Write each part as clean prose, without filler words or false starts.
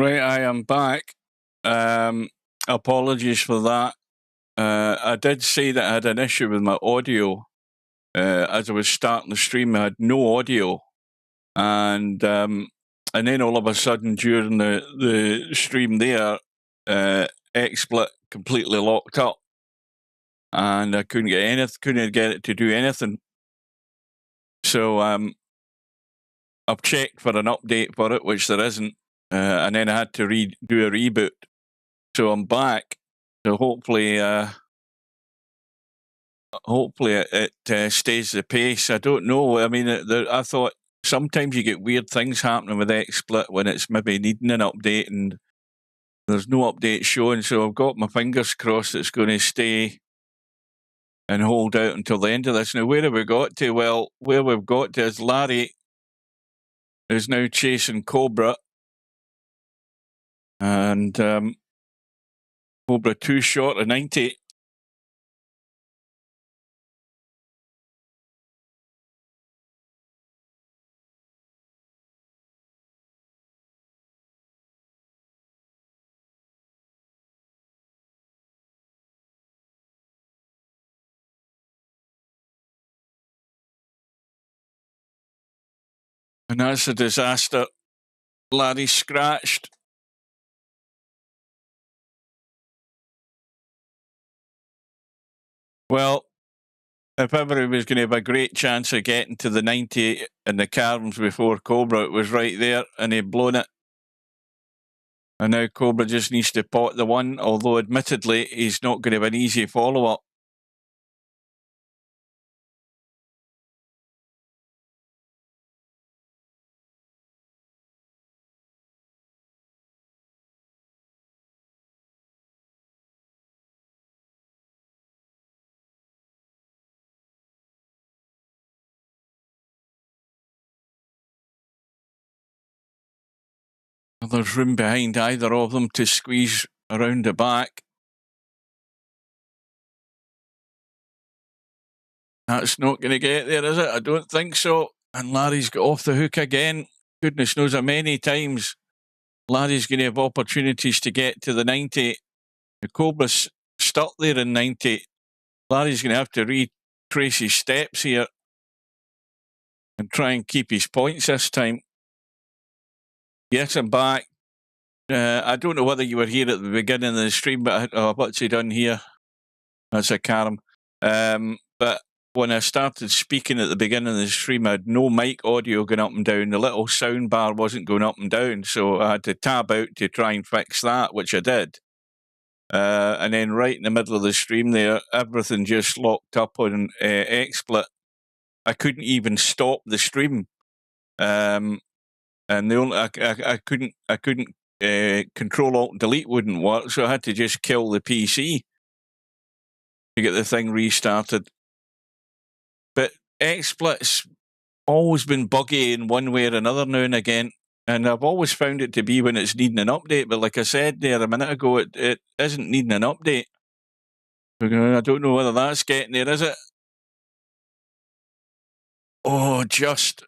Right, I am back. Apologies for that. I did say that I had an issue with my audio. As I was starting the stream, I had no audio, and then all of a sudden during the stream there, XSplit completely locked up, and I couldn't get it to do anything. So I've checked for an update for it, which there isn't, and then I had to do a reboot. So I'm back. So hopefully it stays the pace. I don't know. I mean, I thought sometimes you get weird things happening with XSplit when it's maybe needing an update and there's no update showing. So I've got my fingers crossed it's going to stay and hold out until the end of this. Now, where have we got to? Well, where we've got to is Larry is now chasing Cobra. And Cobra 2 short of 90. And that's a disaster. Larry's scratched. Well, if ever he was going to have a great chance of getting to the 90 in the Carms before Cobra, it was right there, and he'd blown it. And now Cobra just needs to pot the one, although admittedly he's not going to have an easy follow-up. There's room behind either of them to squeeze around the back. That's not going to get there, is it? I don't think so. And Larry's got off the hook again. Goodness knows how many times Larry's going to have opportunities to get to the 90. The Cobra's stuck there in 90. Larry's going to have to retrace his steps here and try and keep his points this time. Yes, I'm back. I don't know whether you were here at the beginning of the stream, but what's he done here? That's a Karam. But when I started speaking at the beginning of the stream, I had no mic audio going up and down. The little sound bar wasn't going up and down, so I had to tab out to try and fix that, which I did. And then right in the middle of the stream there, everything just locked up on XSplit. I couldn't even stop the stream, and the only I couldn't Control Alt Delete wouldn't work, so I had to just kill the PC to get the thing restarted. But XSplit's always been buggy in one way or another now and again, and I've always found it to be when it's needing an update. But like I said there a minute ago, it isn't needing an update. I don't know whether that's getting there, is it? Oh, just.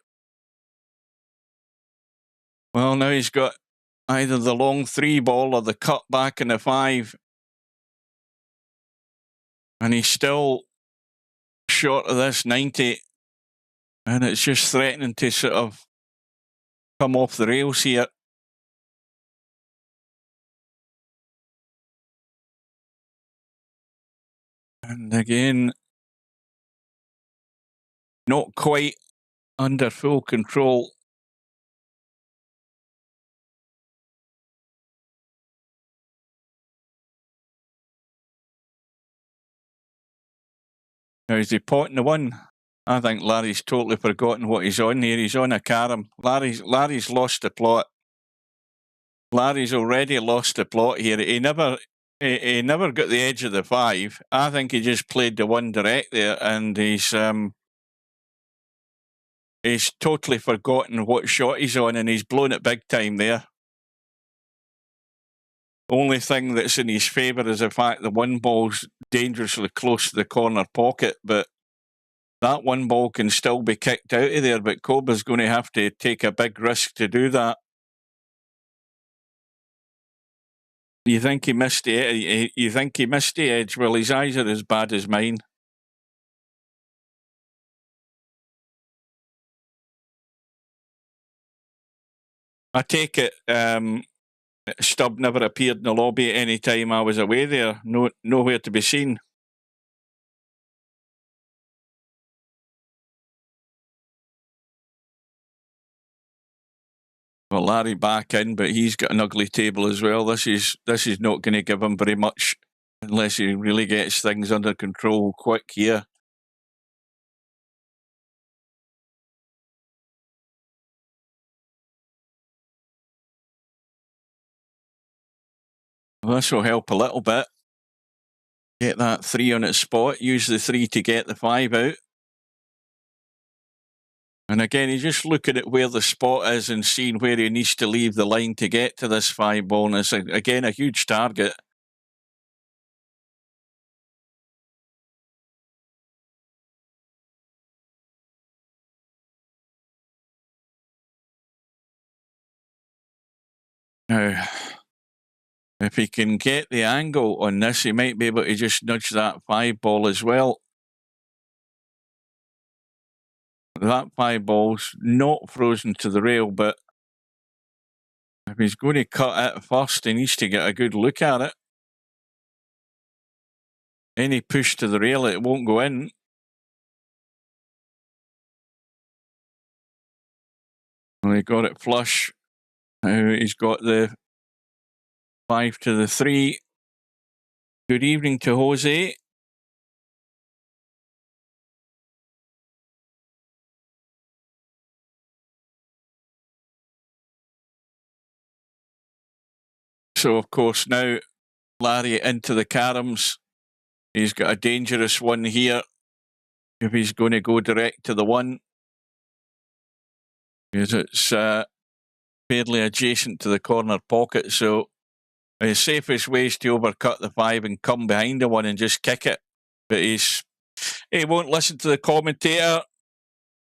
Well, now he's got either the long 3 ball or the cut back in the 5. And he's still short of this 90. And it's just threatening to sort of come off the rails here. And again, not quite under full control. Now, is he potting the one? I think Larry's totally forgotten what he's on here. He's on a Karam. Larry's lost the plot. Larry's already lost the plot here. He never got the edge of the 5. I think he just played the one direct there, and he's totally forgotten what shot he's on, and he's blown it big time there. Only thing that's in his favour is the fact the one ball's dangerously close to the corner pocket, but that one ball can still be kicked out of there, but Cobra's going to have to take a big risk to do that. You think he missed the? You think he missed the edge? Well, his eyes are as bad as mine. I take it Stubb never appeared in the lobby at any time I was away there. Nowhere to be seen. Well, Larry back in, but he's got an ugly table as well. This is not going to give him very much unless he really gets things under control quick here. Well, this will help a little bit. Get that 3 on its spot. Use the 3 to get the 5 out. And again, he's just looking at where the spot is and seeing where he needs to leave the line to get to this 5 ball. And it's, again, a huge target. Now, if he can get the angle on this, he might be able to just nudge that 5 ball as well. That 5 ball's not frozen to the rail, but if he's going to cut it first, he needs to get a good look at it. Any push to the rail, it won't go in. Well, he got it flush. Now he's got the 5 to the 3. Good evening to Jose. So, of course, now Larry into the caroms. He's got a dangerous one here if he's going to go direct to the 1. Because it's fairly adjacent to the corner pocket. So the safest way is to overcut the 5 and come behind the 1 and just kick it. But he won't listen to the commentator.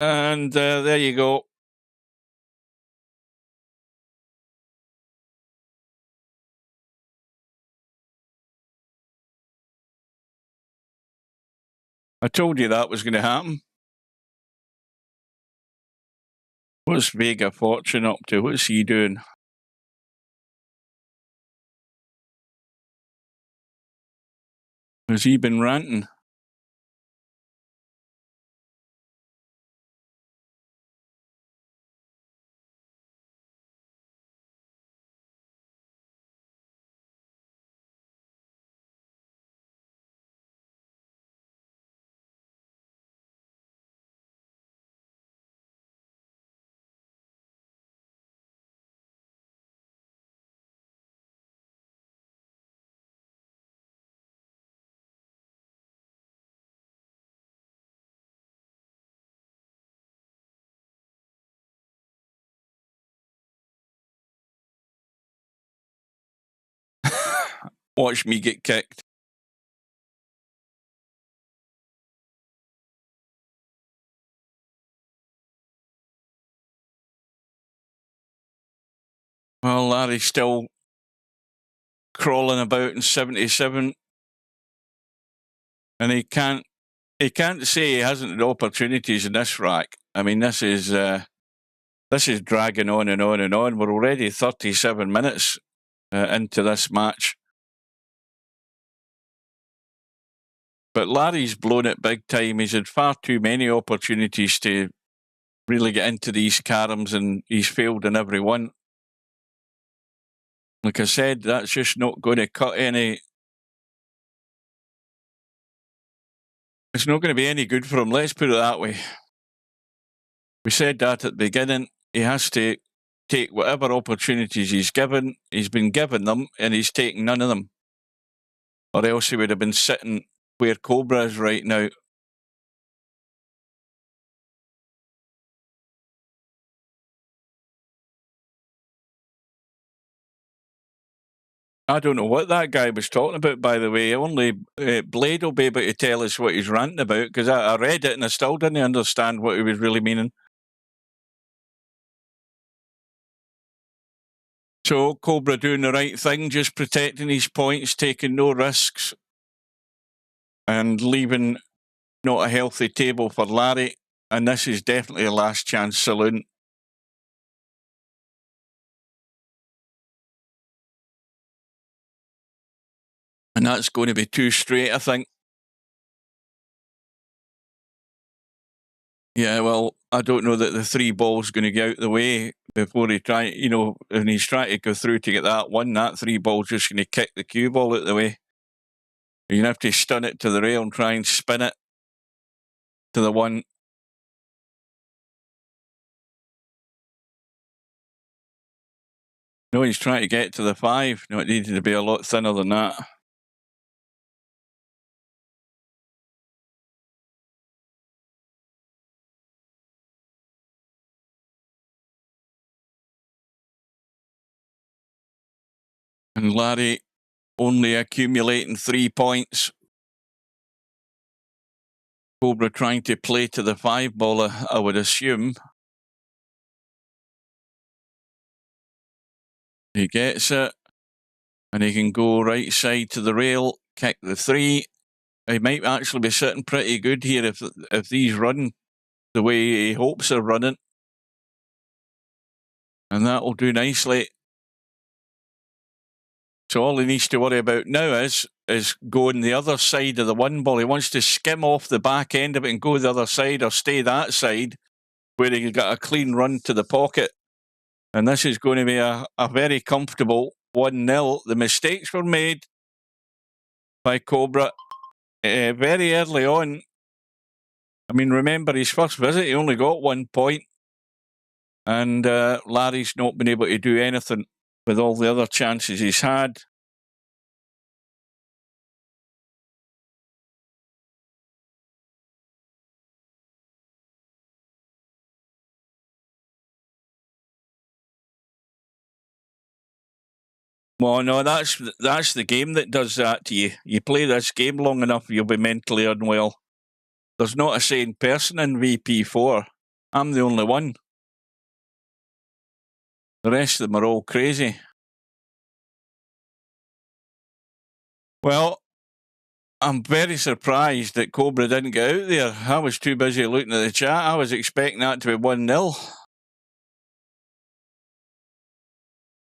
And there you go. I told you that was going to happen. What's Vega Fortune up to? What's he doing? Has he been ranting? Watch me get kicked. Well, Larry's still crawling about in 77. And he can't say he hasn't had opportunities in this rack. I mean, this is dragging on and on and on. We're already 37 minutes into this match. But Larry's blown it big time. He's had far too many opportunities to really get into these caroms, and he's failed in every one. Like I said, that's just not going to cut any. It's not going to be any good for him. Let's put it that way. We said that at the beginning. He has to take whatever opportunities he's given. He's been given them, and he's taken none of them. Or else he would have been sitting where Cobra is right now. I don't know what that guy was talking about, by the way. Only Blade will be able to tell us what he's ranting about, because I read it and I still didn't understand what he was really meaning. So Cobra doing the right thing, just protecting his points, taking no risks, and leaving not a healthy table for Larry. And this is definitely a last chance saloon. And that's going to be 2 straight, I think. Yeah, well, I don't know that the 3 ball's going to get out the way before he try, and he's trying to go through to get that one. That 3 ball's just going to kick the cue ball out the way. You're going to have to stun it to the rail and try and spin it to the 1. No, he's trying to get to the 5. No, it needed to be a lot thinner than that. And Larry only accumulating 3 points. Cobra trying to play to the 5 ball, I would assume. He gets it. And he can go right side to the rail, kick the 3. He might actually be sitting pretty good here if these run the way he hopes they're running. And that will do nicely. So all he needs to worry about now is going the other side of the 1 ball. He wants to skim off the back end of it and go the other side or stay that side where he got a clean run to the pocket. And this is going to be a very comfortable 1-0. The mistakes were made by Cobra very early on. I mean, remember his first visit, he only got 1 point. And Larry's not been able to do anything with all the other chances he's had. Well, no, that's the game that does that to you. You play this game long enough, you'll be mentally unwell. There's not a sane person in VP4. I'm the only one. The rest of them are all crazy. Well, I'm very surprised that Cobra didn't get out there. I was too busy looking at the chat. I was expecting that to be 1-0.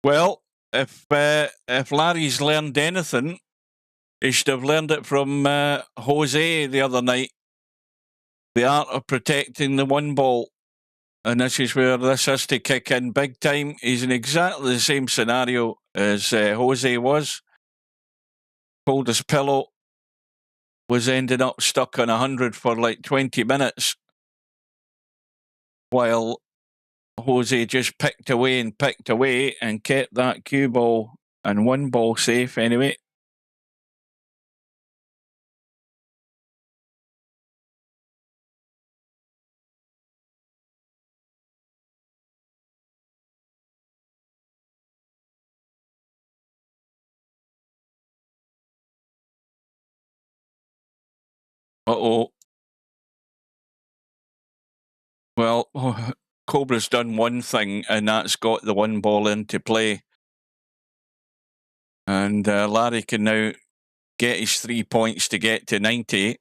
Well, if Larry's learned anything, he should have learned it from Jose the other night. The art of protecting the 1 ball. And this is where this has to kick in big time. He's in exactly the same scenario as Jose was. Cold as pillow. Was ending up stuck on 100 for like 20 minutes. While Jose just picked away and kept that cue ball and 1 ball safe anyway. Uh-oh. Well, Cobra's done one thing, and that's got the 1 ball into play. And Larry can now get his 3 points to get to 90.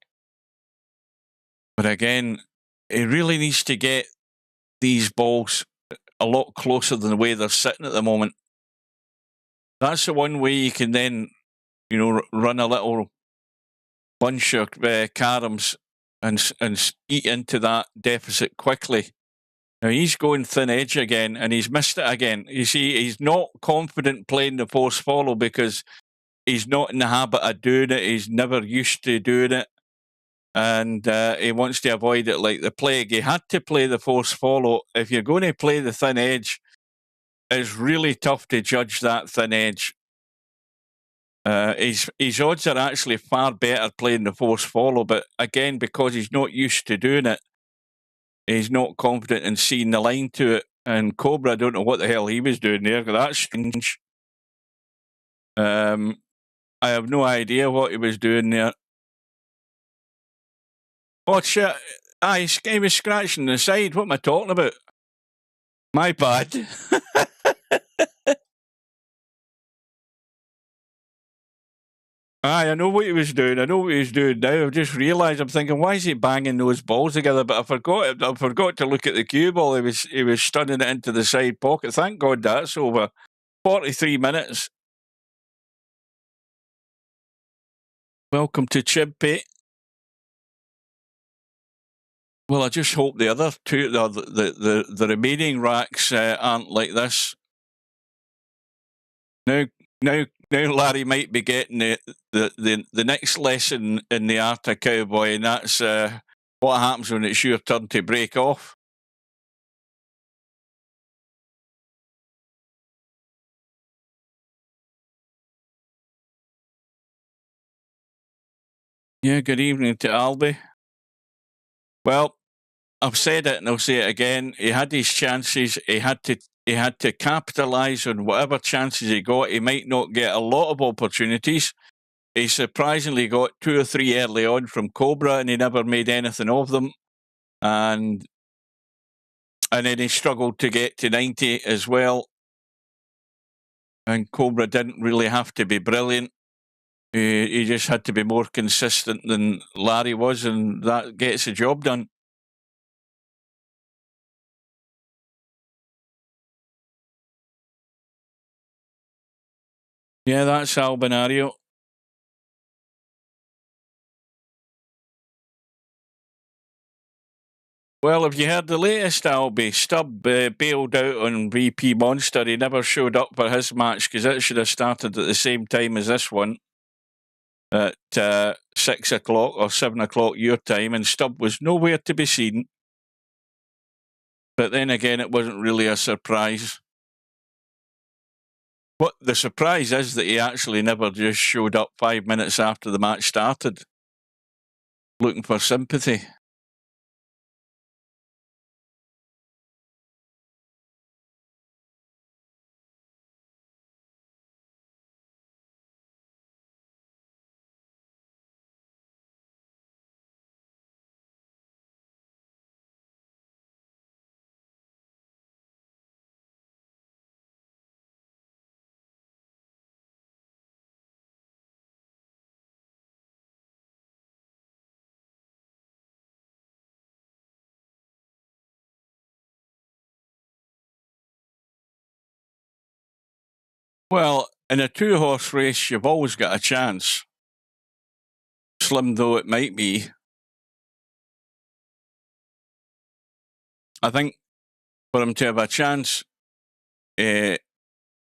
But again, he really needs to get these balls a lot closer than the way they're sitting at the moment. That's the one way you can then, run a little bunch of caroms and eat into that deficit quickly. Now he's going thin edge again, and he's missed it again. You see, he's not confident playing the force follow because he's not in the habit of doing it. He's never used to doing it. And he wants to avoid it like the plague. He had to play the force follow. If you're going to play the thin edge, it's really tough to judge that thin edge. His odds are actually far better playing the force follow, but again, because he's not used to doing it, he's not confident in seeing the line to it. And Cobra, I don't know what the hell he was doing there. That's strange. I have no idea what he was doing there. Oh, shit. He was scratching the side. What am I talking about? My bad. Aye, I know what he was doing. I know what he was doing now. I've just realised. I'm thinking, why is he banging those balls together? But I forgot. I forgot to look at the cue ball. He was stunning it into the side pocket. Thank God that's over. 43 minutes. Welcome to Chimpy. Well, I just hope the other two, the remaining racks aren't like this. Now, Larry might be getting the next lesson in the art of cowboy, and that's what happens when it's your turn to break off. Yeah, good evening to Albie. Well, I've said it and I'll say it again. He had his chances. He had to capitalise on whatever chances he got. He might not get a lot of opportunities. He surprisingly got 2 or 3 early on from Cobra, and he never made anything of them. And then he struggled to get to 90 as well. And Cobra didn't really have to be brilliant. He just had to be more consistent than Larry was, and that gets the job done. Yeah, that's Albinario. Well, if you heard the latest, Albie, Stubb bailed out on VP Monster. He never showed up for his match because it should have started at the same time as this one at 6 o'clock or 7 o'clock your time, and Stubb was nowhere to be seen. But then again, it wasn't really a surprise. What the surprise is that he actually never just showed up 5 minutes after the match started, looking for sympathy. Well, in a 2-horse race, you've always got a chance, slim though it might be. I think for him to have a chance, a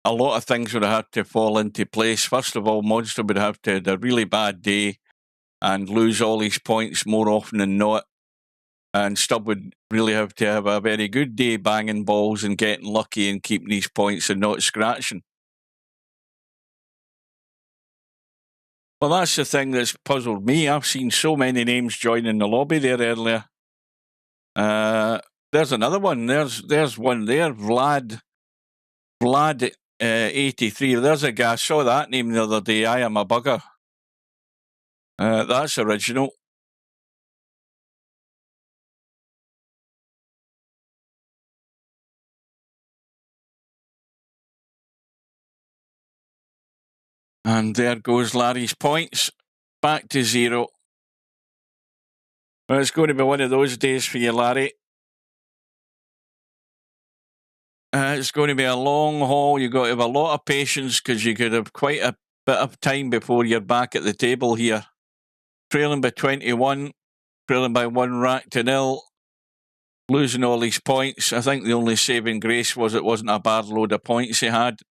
lot of things would have had to fall into place. First of all, Monster would have to have a really bad day and lose all his points more often than not. And Stubb would really have to have a very good day banging balls and getting lucky and keeping these points and not scratching. Well, that's the thing that's puzzled me. I've seen so many names joining the lobby there earlier. There's another one. There's one there. Vlad 83. There's a guy. I saw that name the other day. I am a bugger. That's original. And there goes Larry's points. Back to 0. Well, it's going to be one of those days for you, Larry. It's going to be a long haul. You've got to have a lot of patience because you could have quite a bit of time before you're back at the table here. Trailing by 21, trailing by 1 rack to 0, losing all these points. I think the only saving grace was it wasn't a bad load of points he had.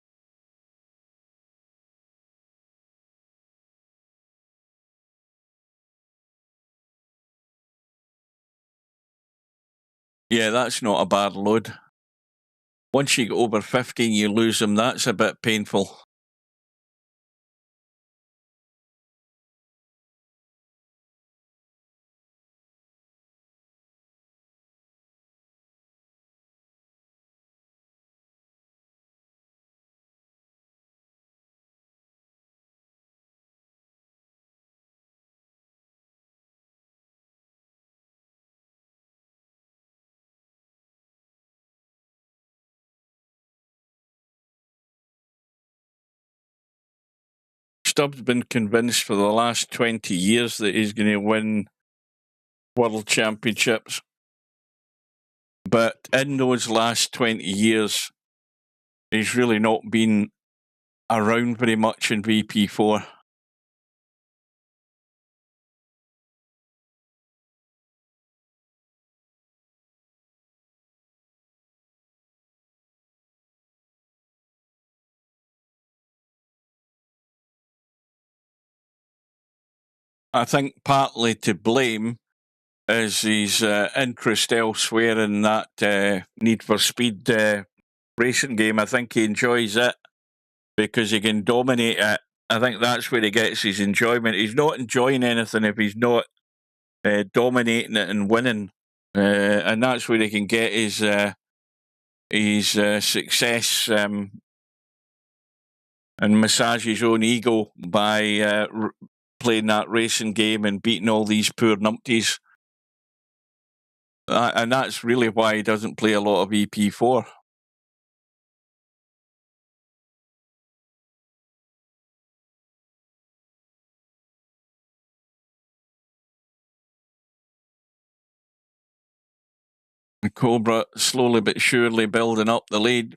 Yeah, that's not a bad load. Once you get over 15, you lose them. That's a bit painful. Stubbs been convinced for the last 20 years that he's going to win World Championships. But in those last 20 years, he's really not been around very much in VP4. I think partly to blame is his interest elsewhere in that Need for Speed racing game. I think he enjoys it because he can dominate it. I think that's where he gets his enjoyment. He's not enjoying anything if he's not dominating it and winning, and that's where he can get his success and massage his own ego by playing that racing game and beating all these poor numpties. And that's really why he doesn't play a lot of VP4. The Cobra slowly but surely building up the lead.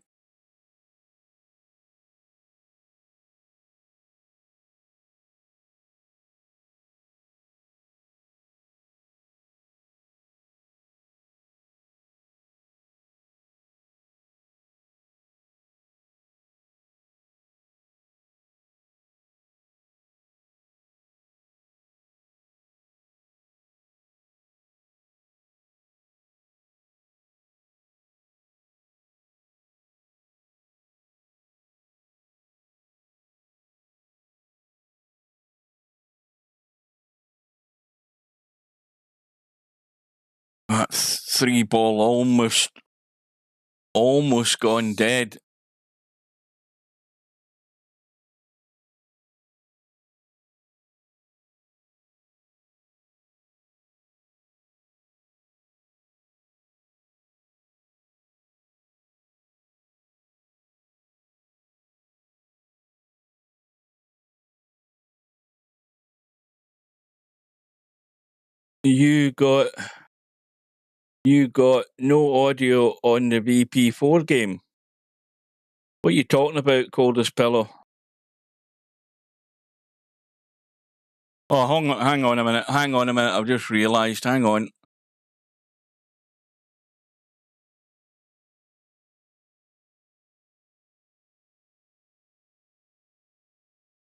That 3-ball almost gone dead. You got no audio on the VP4 game. What are you talking about, Coldest Pillow? Oh, hang on a minute. I've just realised. Hang on.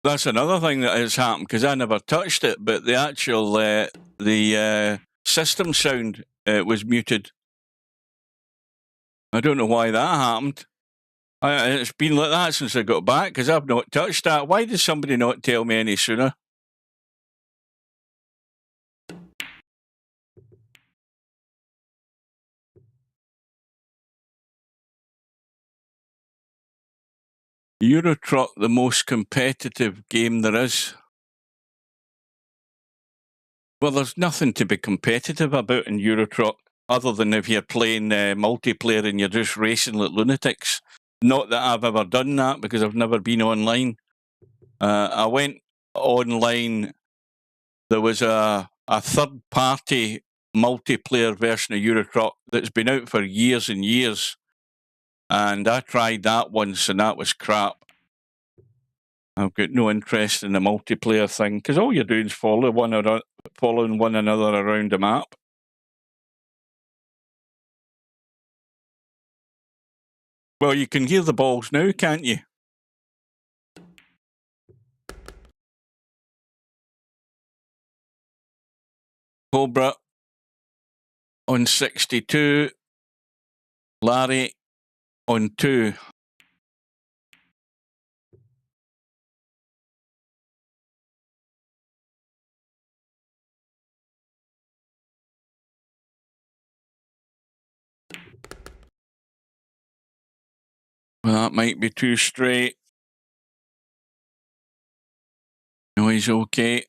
That's another thing that has happened because I never touched it, but the actual the system sound was muted. I don't know why that happened. It's been like that since I got back because I've not touched that. Why did somebody not tell me any sooner? Euro Truck, the most competitive game there is. Well, there's nothing to be competitive about in Euro Truck other than if you're playing multiplayer and you're just racing like lunatics. Not that I've ever done that because I've never been online. I went online. There was a third-party multiplayer version of Euro Truck that's been out for years and years. And I tried that once and that was crap. I've got no interest in the multiplayer thing because all you're doing is following one another around the map. Well, you can hear the balls now, can't you? Cobra on 62. Larry on 2. Well, that might be too straight. No, he's okay.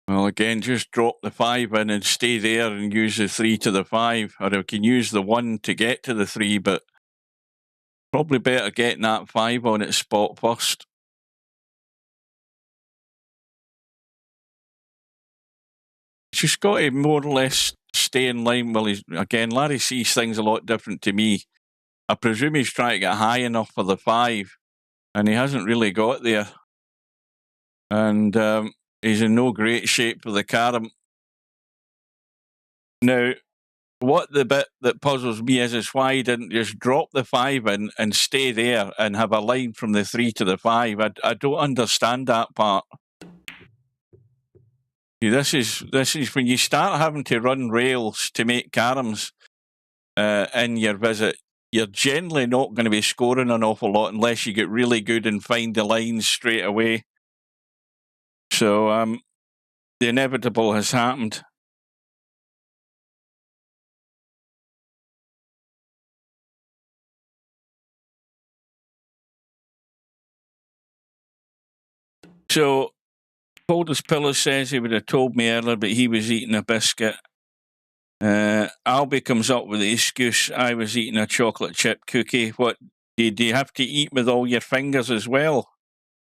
Well, again, just drop the 5 in and stay there and use the 3 to the 5. Or we can use the 1 to get to the 3, but probably better getting that 5 on its spot first. Just got to more or less stay in line. Well, again, Larry sees things a lot different to me. I presume he's trying to get high enough for the 5, and he hasn't really got there. And he's in no great shape for the carom. Now, what the bit that puzzles me is why he didn't just drop the 5 in and stay there and have a line from the 3 to the 5. I don't understand that part. This is when you start having to run rails to make caroms in your visit. You're generally not going to be scoring an awful lot unless you get really good and find the lines straight away. So the inevitable has happened. So Coldest Pillow says he would have told me earlier, but he was eating a biscuit. Albie comes up with the excuse, I was eating a chocolate chip cookie. What, do you have to eat with all your fingers as well?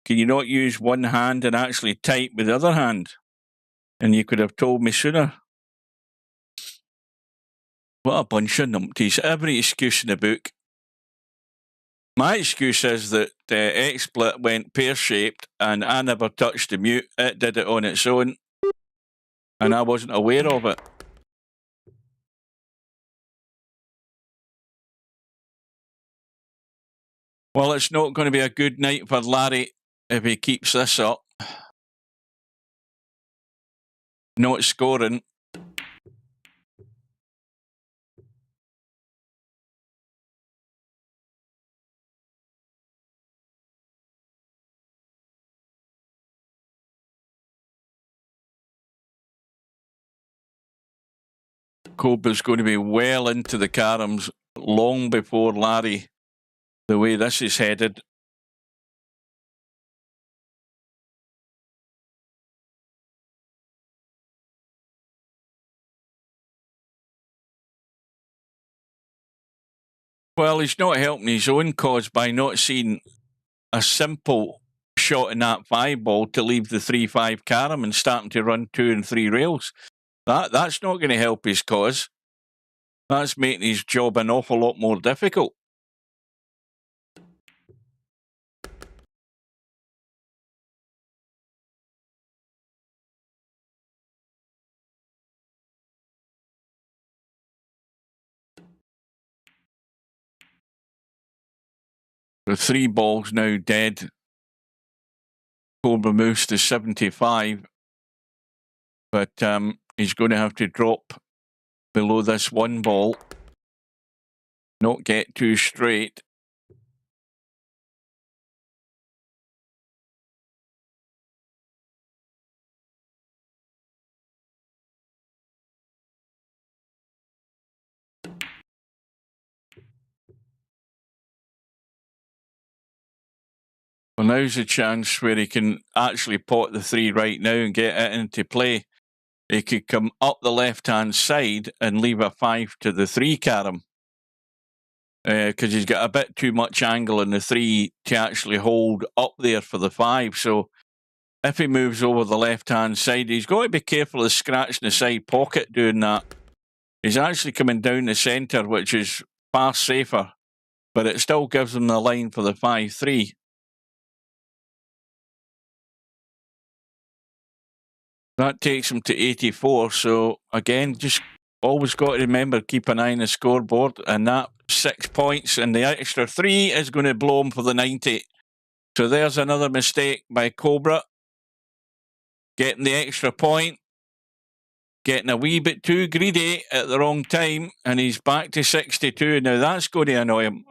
Can you not use one hand and actually type with the other hand? And you could have told me sooner. What a bunch of numpties. Every excuse in the book. My excuse is that XSplit went pear-shaped and I never touched the mute. It did it on its own. And I wasn't aware of it. Well, it's not going to be a good night for Larry if he keeps this up. Not scoring. Cobra's going to be well into the caroms long before Larry, the way this is headed. Well, he's not helping his own cause by not seeing a simple shot in that 5 ball to leave the 3-5 carom and starting to run 2 and 3 rails. That's not going to help his cause. That's making his job an awful lot more difficult. The 3 balls now dead. Cobra moves to 75. But he's going to have to drop below this 1 ball. Not get too straight. Well, now's a chance where he can actually pot the 3 right now and get it into play. He could come up the left-hand side and leave a 5 to the 3 carom. Because he's got a bit too much angle in the 3 to actually hold up there for the 5. So if he moves over the left-hand side, he's got to be careful of scratching the side pocket doing that. He's actually coming down the centre, which is far safer, but it still gives him the line for the 5-3. That takes him to 84. So again, just always got to remember, keep an eye on the scoreboard, and that 6 points and the extra 3 is going to blow him for the 90. So there's another mistake by Cobra. Getting the extra point, getting a wee bit too greedy at the wrong time, and he's back to 62. Now that's going to annoy him.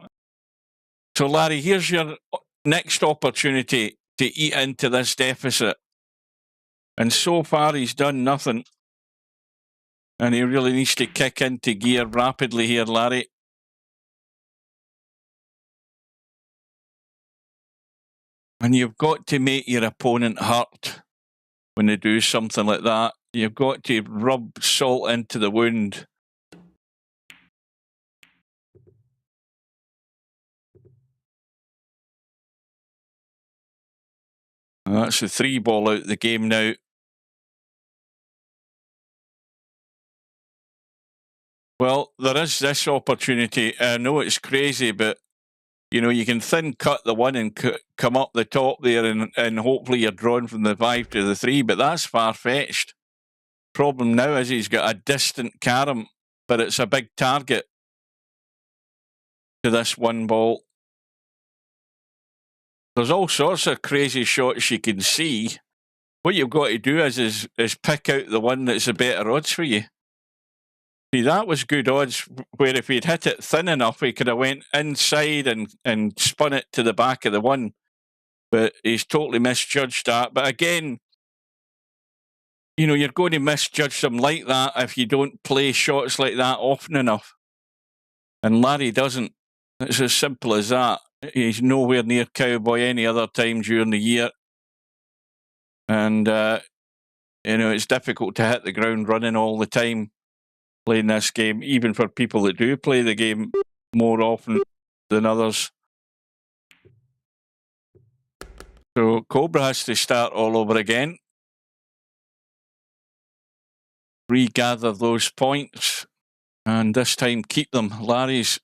So Larry, here's your next opportunity to eat into this deficit. And so far he's done nothing. And he really needs to kick into gear rapidly here, Larry. And you've got to make your opponent hurt when they do something like that. You've got to rub salt into the wound. And that's the 3 ball out of the game now. Well, there is this opportunity. I know it's crazy, but you can thin cut the 1 and come up the top there, and hopefully you're drawn from the 5 to the 3, but that's far-fetched. Problem now is he's got a distant carom, but it's a big target to this 1 ball. There's all sorts of crazy shots you can see. What you've got to do is pick out the one that's the better odds for you. See, that was good odds, where if he'd hit it thin enough, he could have went inside and spun it to the back of the 1. But he's totally misjudged that. But again, you're going to misjudge them like that if you don't play shots like that often enough. And Larry doesn't. It's as simple as that. He's nowhere near Cowboy any other time during the year. And, it's difficult to hit the ground running all the time playing this game, even for people that do play the game more often than others. So Cobra has to start all over again. Regather those points, and this time keep them. Larry's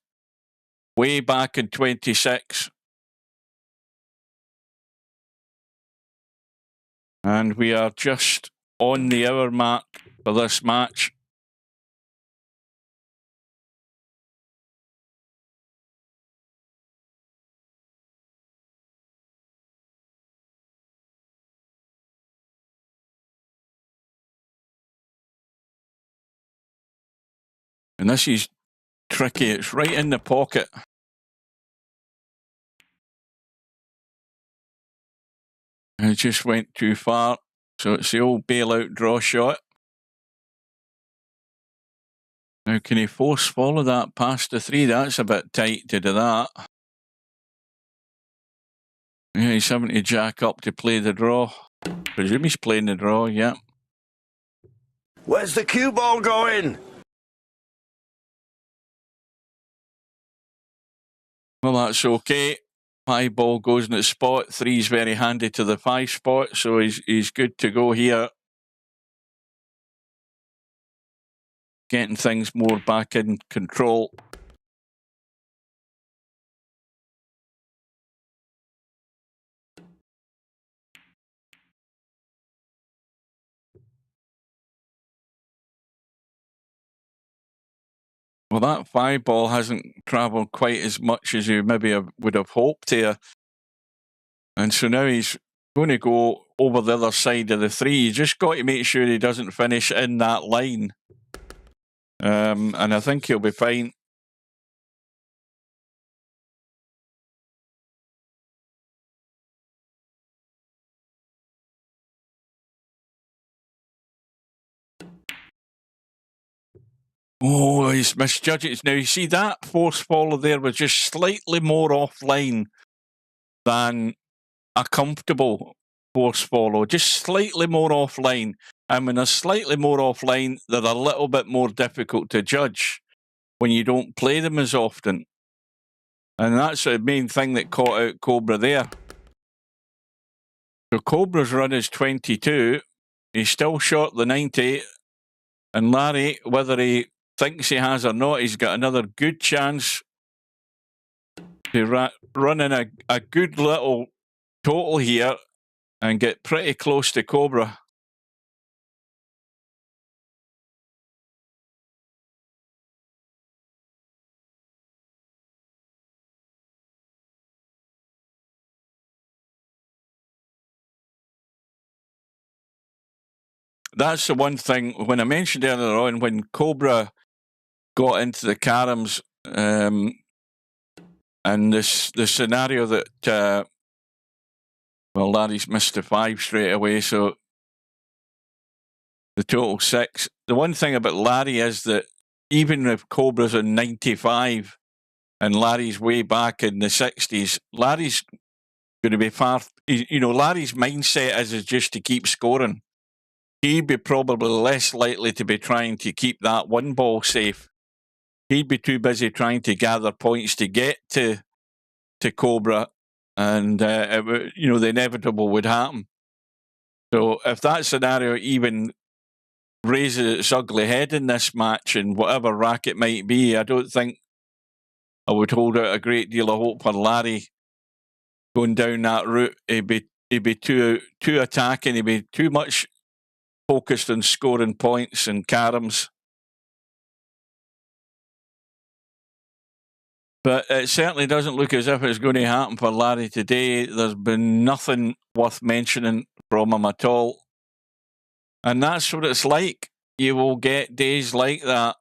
way back in 26. And we are just on the hour mark for this match. And this is tricky. It's right in the pocket. And it just went too far. So it's the old bailout draw shot. Now, can he force follow that past the 3? That's a bit tight to do that. Yeah, he's having to jack up to play the draw. Presume he's playing the draw, yeah. Where's the cue ball going? Well, that's okay. 5 ball goes in the spot. 3's very handy to the 5 spot, so he's good to go here. Getting things more back in control. Well, that 5 ball hasn't travelled quite as much as you maybe would have hoped here. And so now he's going to go over the other side of the 3. You just got to make sure he doesn't finish in that line. And I think he'll be fine. Oh, he's misjudged it. Now, you see, that force follow there was just slightly more offline than a comfortable force follow. Just slightly more offline. And when they're slightly more offline, they're a little bit more difficult to judge when you don't play them as often. And that's the main thing that caught out Cobra there. So Cobra's run is 22. He's still short the 90. And Larry, whether he thinks he has or not, he's got another good chance to run in a good little total here and get pretty close to Cobra. That's the one thing, when I mentioned earlier on, when Cobra got into the caroms, and the scenario that, well, Larry's missed the 5 straight away, so the total 6. The one thing about Larry is that even if Cobra's on 95 and Larry's way back in the 60s, Larry's going to be far, Larry's mindset is just to keep scoring. he'd be probably less likely to be trying to keep that one ball safe. He'd be too busy trying to gather points to get to Cobra, and the inevitable would happen. So if that scenario even raises its ugly head in this match, in whatever rack it might be, I don't think I would hold out a great deal of hope for Larry going down that route. He'd be too attacking. He'd be too much focused on scoring points and caroms. But it certainly doesn't look as if it's going to happen for Larry today. There's been nothing worth mentioning from him at all. And that's what it's like. You will get days like that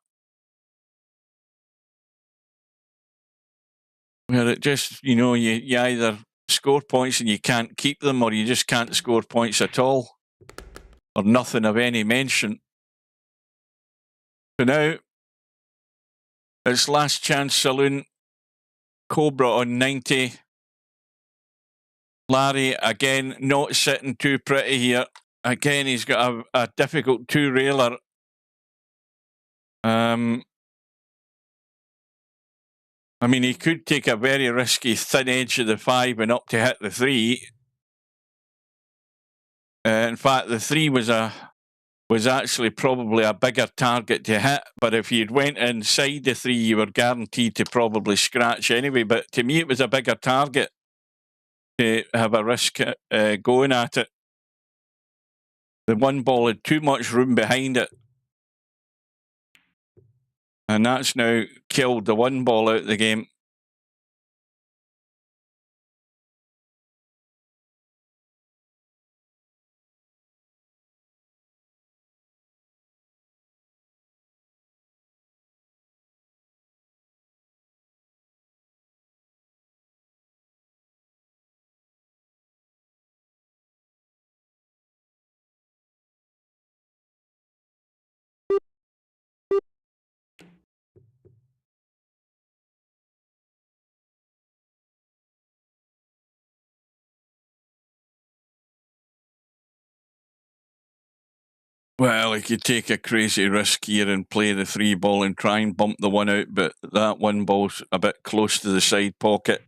where it just, you either score points and you can't keep them, or you just can't score points at all, or nothing of any mention. So now, it's last chance saloon. Cobra on 90. Larry, again, not sitting too pretty here. Again, he's got a difficult two-railer. I mean, he could take a very risky thin edge of the 5 and up to hit the 3. In fact, the 3 was actually probably a bigger target to hit. But if you'd went inside the 3, you were guaranteed to probably scratch anyway. But to me, it was a bigger target to have a risk going at it. The one ball had too much room behind it. And that's now killed the one ball out of the game. Well, he could take a crazy risk here and play the 3 ball and try and bump the 1 out, but that 1 ball's a bit close to the side pocket.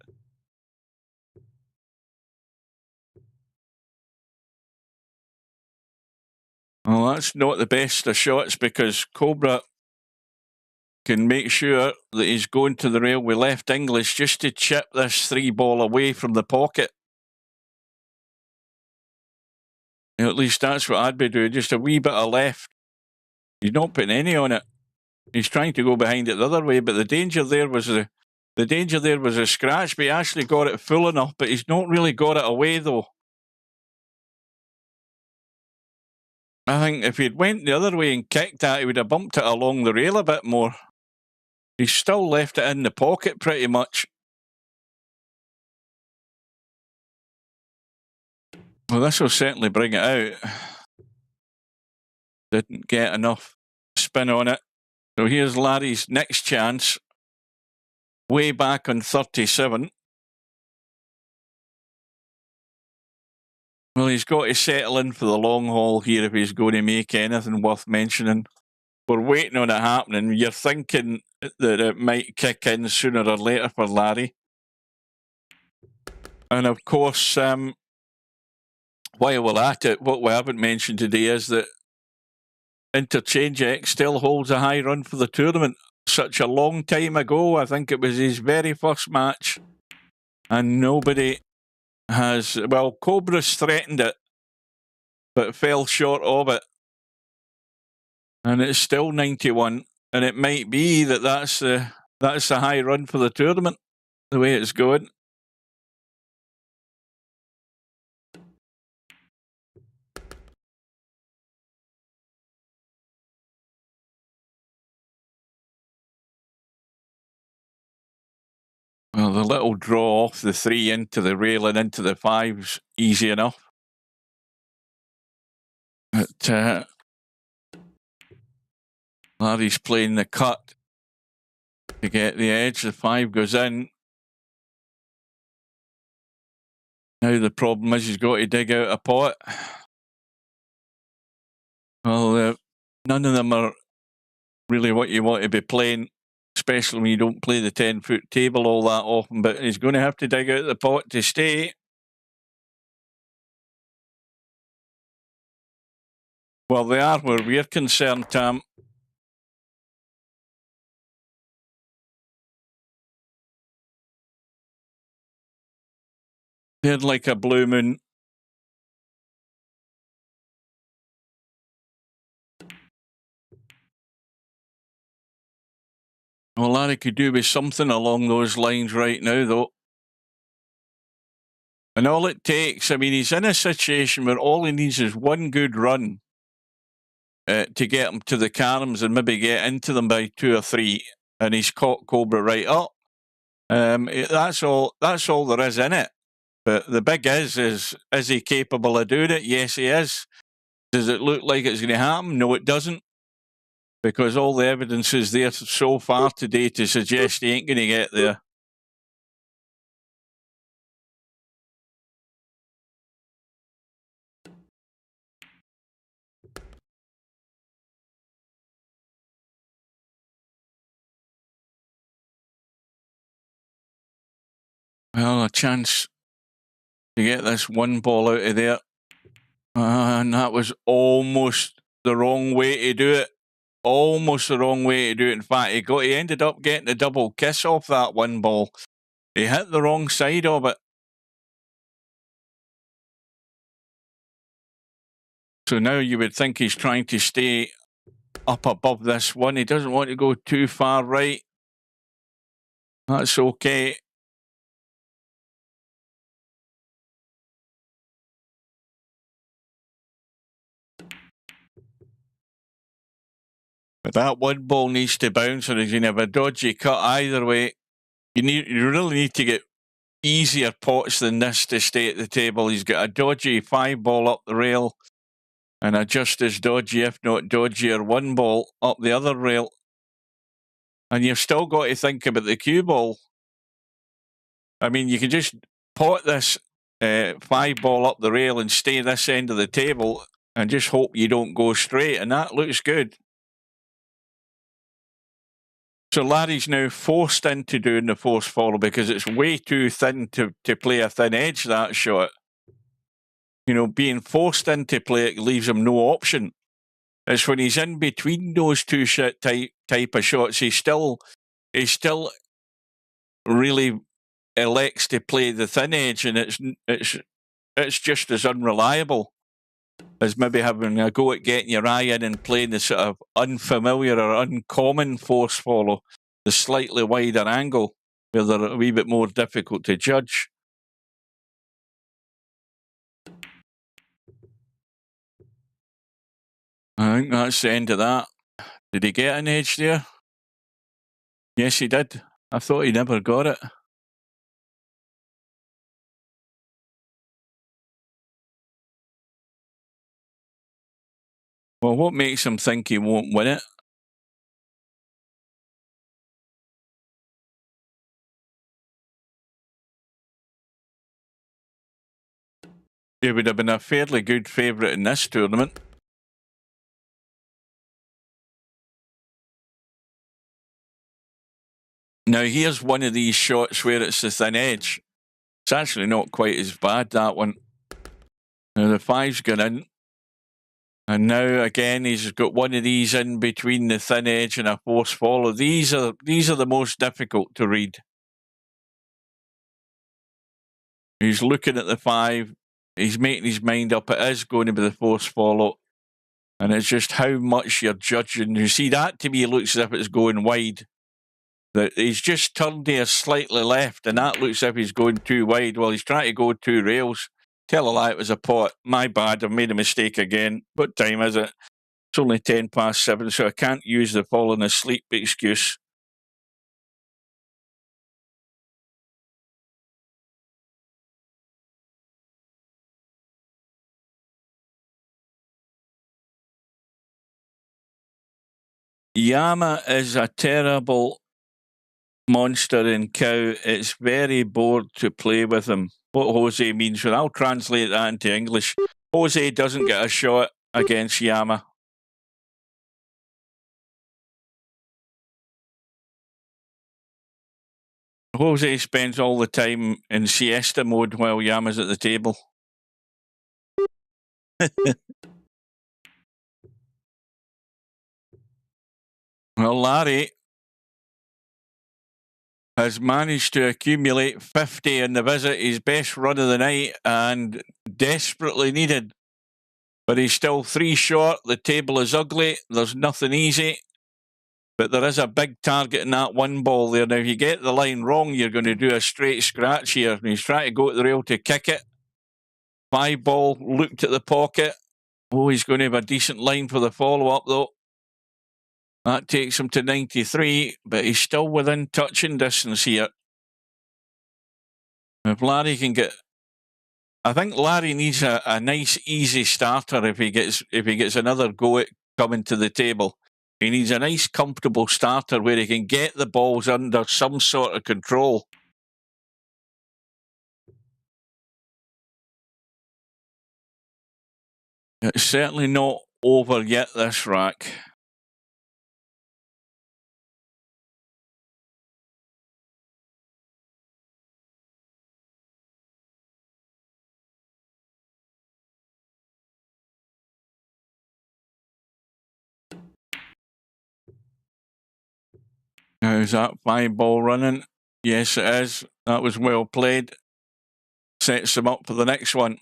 Well, that's not the best of shots, because Cobra can make sure that he's going to the rail with left English just to chip this 3 ball away from the pocket. At least that's what I'd be doing, just a wee bit of left. He's not putting any on it. He's trying to go behind it the other way, but the danger there was a scratch, but he actually got it full enough, but he's not really got it away though. I think if he'd went the other way and kicked that, he would have bumped it along the rail a bit more. He's still left it in the pocket pretty much. Well, this will certainly bring it out. Didn't get enough spin on it. So here's Larry's next chance. Way back on 37. Well, he's got to settle in for the long haul here if he's going to make anything worth mentioning. We're waiting on it happening. You're thinking that it might kick in sooner or later for Larry. And of course, while we're at it, what we haven't mentioned today is that Interchange X still holds a high run for the tournament. Such a long time ago, I think it was his very first match, and nobody has. Well, Cobra's threatened it, but fell short of it, and it's still 91. And it might be that's the high run for the tournament, the way it's going. Well, the little draw off the 3 into the rail and into the 5's easy enough. But Larry's playing the cut to get the edge. The 5 goes in. Now the problem is he's got to dig out a pot. Well, none of them are really what you want to be playing, especially when you don't play the 10-foot table all that often, but he's going to have to dig out the pot to stay. Well, they are where we're concerned, Tam. They're like a blue moon. Well, Larry could do with something along those lines right now, though. And all it takes, I mean, he's in a situation where all he needs is one good run to get him to the caroms and maybe get into them by 2 or 3, and he's caught Cobra right up. That's all there is in it. But the big is he capable of doing it? Yes, he is. Does it look like it's going to happen? No, it doesn't. Because all the evidence is there so far today to suggest he ain't going to get there. Well, a chance to get this one ball out of there. And that was almost the wrong way to do it. Almost the wrong way to do it. In fact, he ended up getting a double kiss off that one ball. He hit the wrong side of it. So now you would think he's trying to stay up above this one. He doesn't want to go too far right. That's okay. But that one ball needs to bounce, or he's going to have a dodgy cut either way. You really need to get easier pots than this to stay at the table. He's got a dodgy 5 ball up the rail and a just as dodgy, if not dodgier, 1 ball up the other rail. And you've still got to think about the cue ball. I mean, you can just pot this 5 ball up the rail and stay this end of the table and just hope you don't go straight, and that looks good. So Larry's now forced into doing the force follow because it's way too thin to play a thin edge, that shot. You know, being forced into play it leaves him no option. It's when he's in between those two type of shots, he still really elects to play the thin edge, and it's just as unreliable as maybe having a go at getting your eye in and playing the sort of unfamiliar or uncommon force follow, the slightly wider angle, where they're a wee bit more difficult to judge. I think that's the end of that. Did he get an edge there? Yes, he did. I thought he never got it. Well, what makes him think he won't win it? He would have been a fairly good favourite in this tournament. Now, here's one of these shots where it's the thin edge. It's actually not quite as bad, that one. Now, the 5's gone in. And now, again, he's got one of these in between the thin edge and a force follow. These are the most difficult to read. He's looking at the 5. He's making his mind up. It is going to be the force follow. And it's just how much you're judging. You see, that to me looks as if it's going wide. That he's just turned here slightly left, and that looks as if he's going too wide. Well, he's trying to go 2 rails. Tell a lie, it was a pot. My bad, I've made a mistake again. What time is it? It's only 7:10, so I can't use the falling asleep excuse. Yama is a terrible monster in cow. It's very bored to play with him. What Jose means, and I'll translate that into English. Jose doesn't get a shot against Yama. Jose spends all the time in siesta mode while Yam is at the table. Well, Larry has managed to accumulate 50 in the visit, his best run of the night, and desperately needed. But he's still 3 short. The table is ugly. There's nothing easy. But there is a big target in that 1 ball there. Now, if you get the line wrong, you're going to do a straight scratch here. And he's trying to go to the rail to kick it. 5 ball, looked at the pocket. Oh, he's going to have a decent line for the follow-up, though. That takes him to 93, but he's still within touching distance here. If Larry can get... I think Larry needs a nice, easy starter if he gets another go at coming to the table. He needs a nice, comfortable starter where he can get the balls under some sort of control. It's certainly not over yet, this rack. Now, is that 5 ball running? Yes, it is. That was well played. Sets him up for the next one.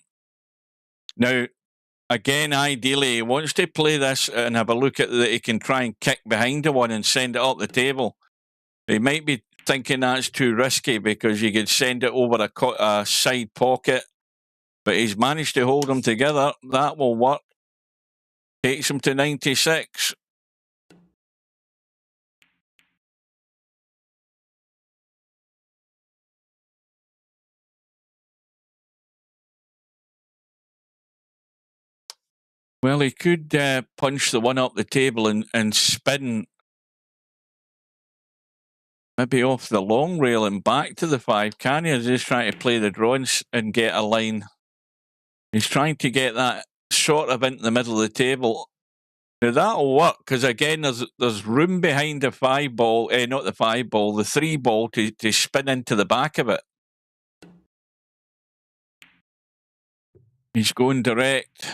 Now, again, ideally, he wants to play this and have a look at that he can try and kick behind the one and send it up the table. He might be thinking that's too risky because you could send it over a side pocket, but he's managed to hold them together. That will work. Takes him to 96. Well, he could punch the one up the table and spin maybe off the long rail and back to the 5. Can he? He's just trying to play the draw and get a line. He's trying to get that sort of into the middle of the table. Now that'll work because again, there's room behind the 5 ball, not the 5 ball, the 3 ball to spin into the back of it. He's going direct.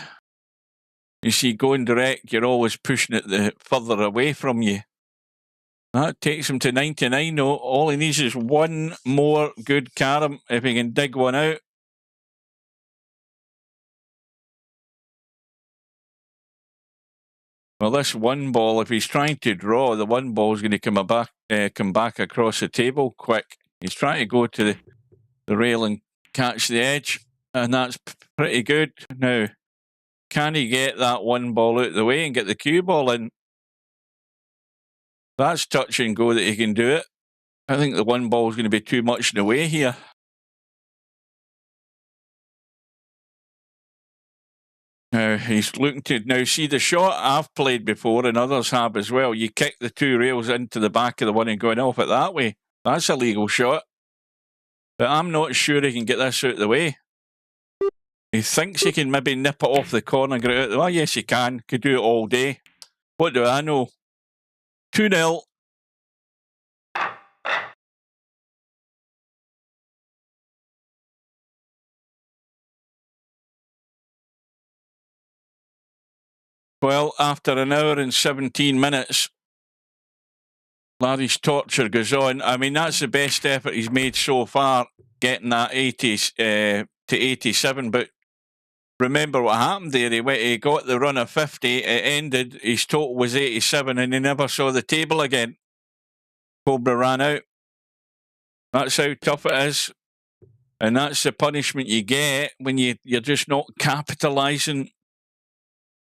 You see, going direct, you're always pushing it further away from you. That takes him to 99. No, all he needs is one more good carom if he can dig one out. Well, this 1 ball, if he's trying to draw, the 1 ball is going to come back across the table quick. He's trying to go to the rail and catch the edge, and that's pretty good. Now, can he get that 1 ball out of the way and get the cue ball in? That's touch and go that he can do it. I think the 1 ball is going to be too much in the way here. Now, he's looking to now see the shot I've played before and others have as well. You kick the 2 rails into the back of the one and going off it that way. That's a legal shot. But I'm not sure he can get this out of the way. He thinks he can maybe nip it off the corner and get it out of the way. Oh, yes, he can. Could do it all day. What do I know? 2-0. Well, after an hour and 17 minutes, Larry's torture goes on. I mean, that's the best effort he's made so far, getting that 80 to 87. But remember what happened there. He got the run of 50. It ended. His total was 87, and he never saw the table again. Cobra ran out. That's how tough it is. And that's the punishment you get when you're just not capitalising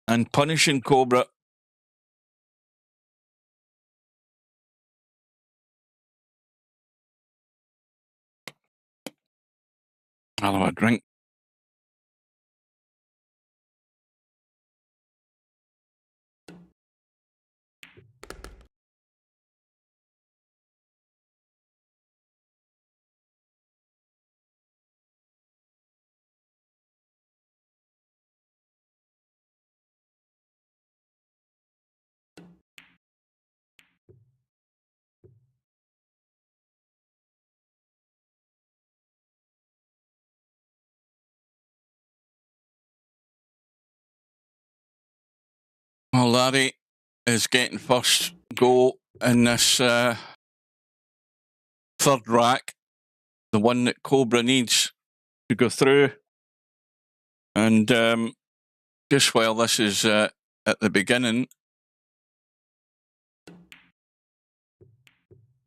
and punishing Cobra. I'll have a drink. Well, Larry is getting first go in this third rack, the one that Cobra needs to go through. And just while this is at the beginning,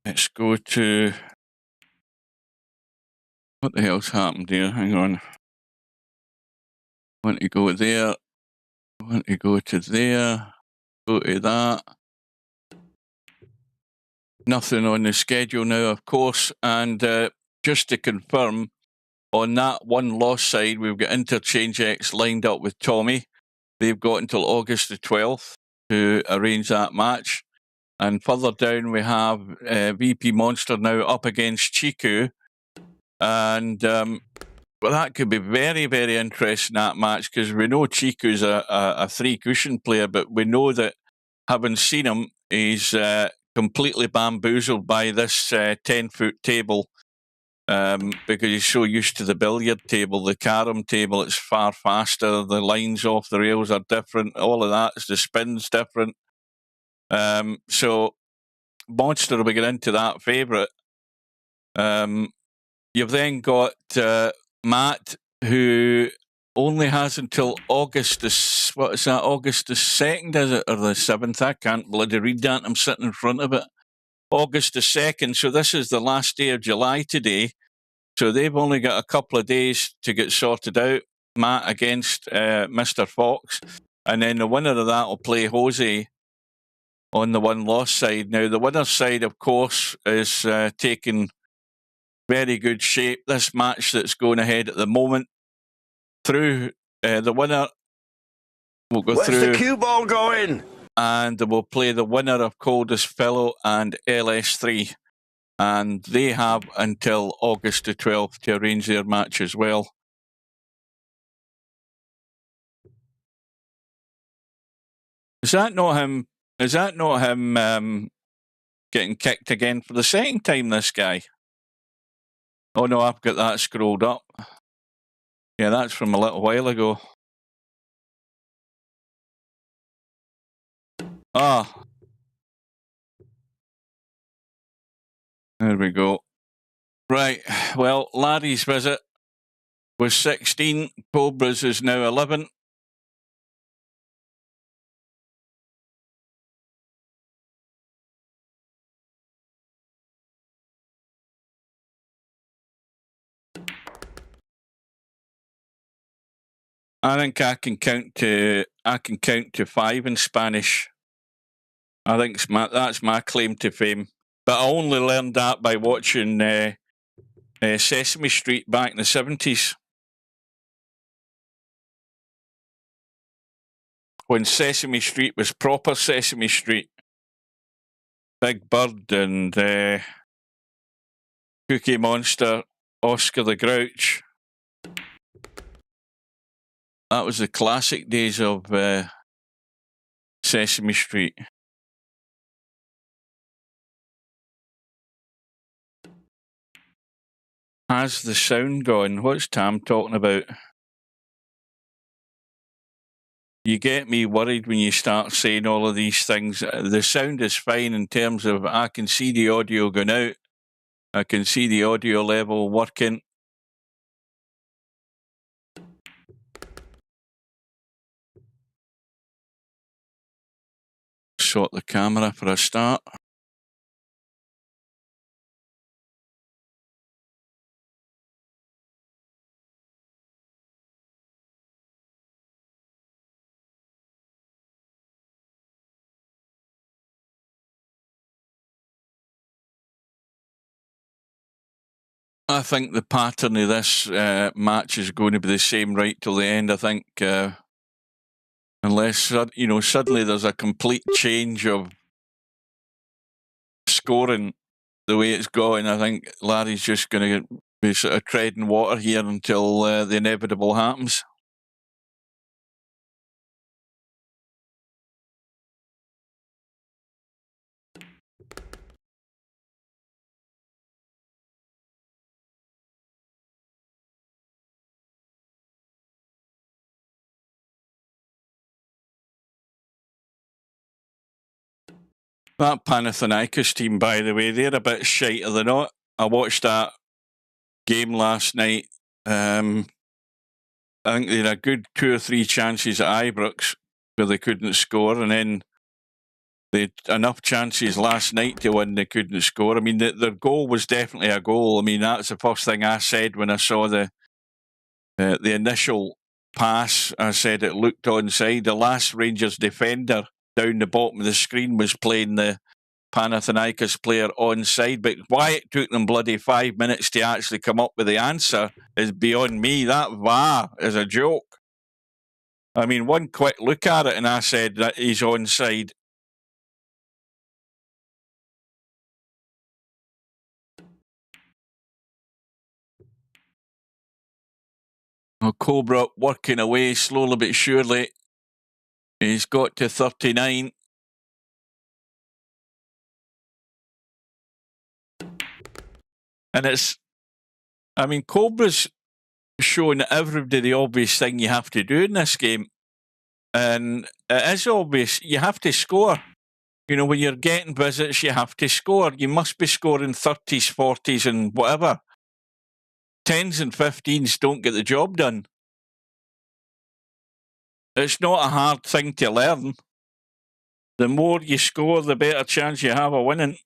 let's go to... What the hell's happened here? Hang on. I want to go there. I want to go to there. Go to that. Nothing on the schedule now, of course. And just to confirm, on that one loss side, we've got Interchange X lined up with Tommy. They've got until August the 12th to arrange that match. And further down, we have VP Monster now up against Chiku. And well, that could be very, very interesting, that match, because we know Chiku's a three-cushion player, but we know that, having seen him, he's completely bamboozled by this 10-foot table because he's so used to the billiard table, the carom table. It's far faster. The lines off the rails are different. All of that. The spin's different. So Monster will be getting into that favourite. You've then got Matt, who only has until August the... What is that? August the 2nd, is it? Or the 7th? I can't bloody read that. I'm sitting in front of it. August the 2nd. So this is the last day of July today. So they've only got a couple of days to get sorted out. Matt against Mr. Fox. And then the winner of that will play Jose on the one-loss side. Now, the winner's side, of course, is taking very good shape. This match that's going ahead at the moment, through the winner will go through. Where's the cue ball going? And we'll play the winner of Coldest Fellow and LS3. And they have until August the 12th to arrange their match as well. Is that not him? Is that not him getting kicked again for the second time, this guy? Oh no, I've got that scrolled up. Yeah, that's from a little while ago. Ah. There we go. Right, well, Larry's visit was 16, Cobra's is now 11. I think I can count to 5 in Spanish. I think that's my claim to fame. But I only learned that by watching Sesame Street back in the 70s. When Sesame Street was proper Sesame Street. Big Bird and Cookie Monster, Oscar the Grouch. That was the classic days of Sesame Street. Has the sound gone? What's Tam talking about? You get me worried when you start saying all of these things. The sound is fine in terms of I can see the audio going out. I can see the audio level working. Sort the camera for a start. I think the pattern of this match is going to be the same right till the end. I think, unless suddenly there's a complete change of scoring the way it's going. I think Larry's just going to be sort of treading water here until the inevitable happens. That Panathinaikos team, by the way, they're a bit shite, are they not? I watched that game last night. I think they had a good 2 or 3 chances at Ibrox where they couldn't score, and then they had enough chances last night to win, they couldn't score. I mean, their goal was definitely a goal. I mean, that's the first thing I said when I saw the initial pass. I said it looked onside. The last Rangers defender down the bottom of the screen was playing the Panathinaikos player onside, but why it took them bloody 5 minutes to actually come up with the answer is beyond me. That VAR is a joke. I mean, one quick look at it and I said that he's onside. Oh, Cobra working away slowly but surely. He's got to 39. And I mean, Cobra's showing everybody the obvious thing you have to do in this game. And it is obvious. You have to score. You know, when you're getting visits, you have to score. You must be scoring 30s, 40s and whatever. 10s and 15s don't get the job done. It's not a hard thing to learn. The more you score, the better chance you have of winning.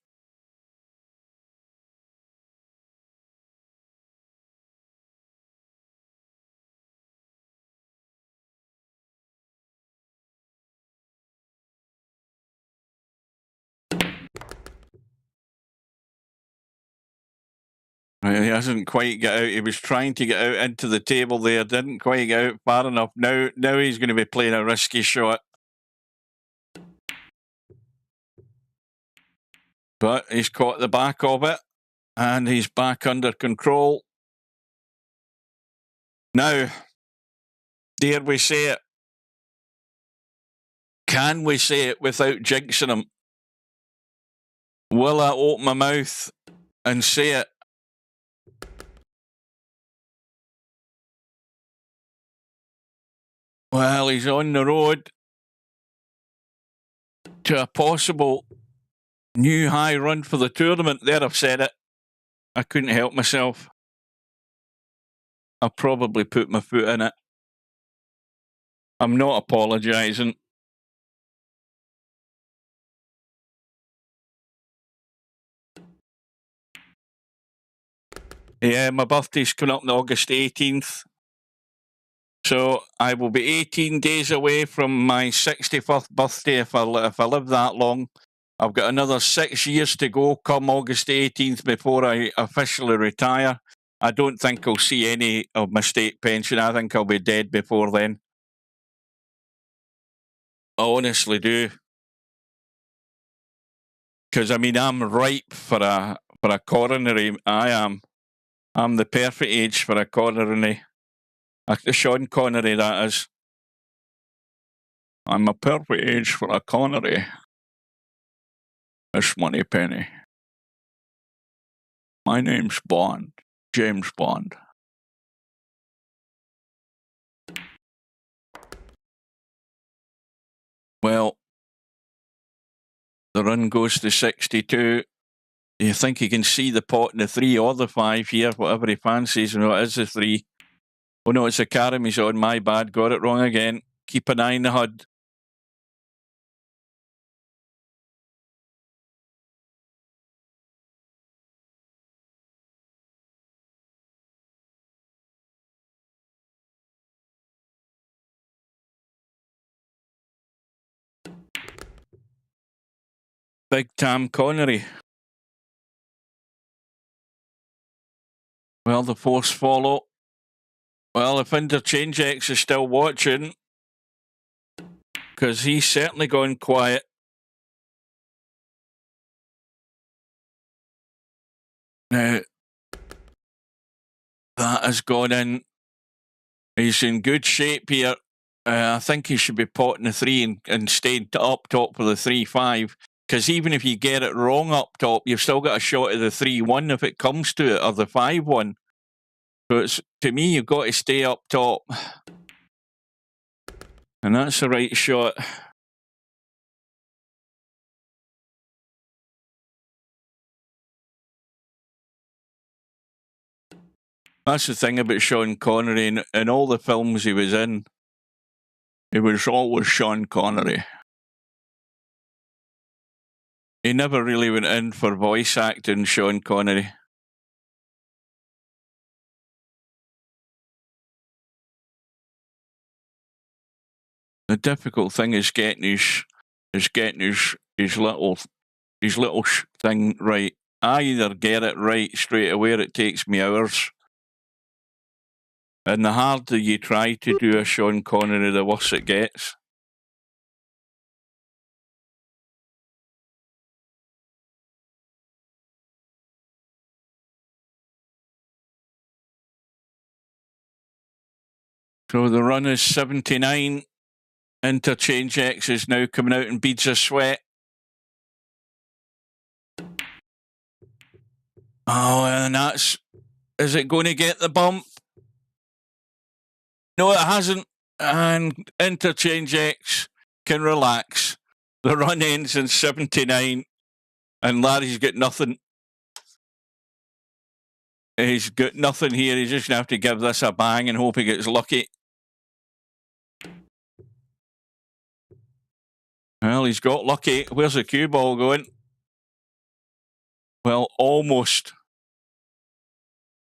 He hasn't quite got out. He was trying to get out into the table there. Didn't quite get out far enough. Now he's going to be playing a risky shot. But he's caught the back of it. And he's back under control. Now, dare we say it? Can we say it without jinxing him? Will I open my mouth and say it? Well, he's on the road to a possible new high run for the tournament. There, I've said it. I couldn't help myself. I probably put my foot in it. I'm not apologising. Yeah, my birthday's coming up on August 18th. So I will be 18 days away from my 61st birthday if I live that long. I've got another 6 years to go come August 18th before I officially retire. I don't think I'll see any of my state pension. I think I'll be dead before then. I honestly do. Because, I mean, I'm ripe for a coronary. I am. I'm the perfect age for a coronary. Sean Connery, that is. I'm a perfect age for a Connery. It's Moneypenny. My name's Bond. James Bond. Well, the run goes to 62. You think he can see the pot in the 3 or the 5 here, whatever he fancies. No, it is the 3. Oh no, it's the carom he's on. My bad. Got it wrong again. Keep an eye on the HUD. Big Tam Connery. Well, the force follow. Well, if Interchange X is still watching, because he's certainly gone quiet. Now, that has gone in. He's in good shape here. I think he should be potting the 3 and staying up top for the 3-5. Because even if you get it wrong up top, you've still got a shot at the 3-1 if it comes to it, or the 5-1. So it's, to me, you've got to stay up top. And that's the right shot. That's the thing about Sean Connery. In all the films he was in, it was always Sean Connery. He never really went in for voice acting, Sean Connery. The difficult thing is getting his little thing right. I either get it right straight away or it takes me hours. And the harder you try to do a Sean Connery, the worse it gets. So the run is 79. Interchange X is now coming out in beads of sweat. Oh, and that's... Is it going to get the bump? No, it hasn't. And Interchange X can relax. The run ends in 79, and Larry's got nothing. He's got nothing here. He's just going to have to give this a bang and hope he gets lucky. Well, he's got lucky. Where's the cue ball going? Well, almost.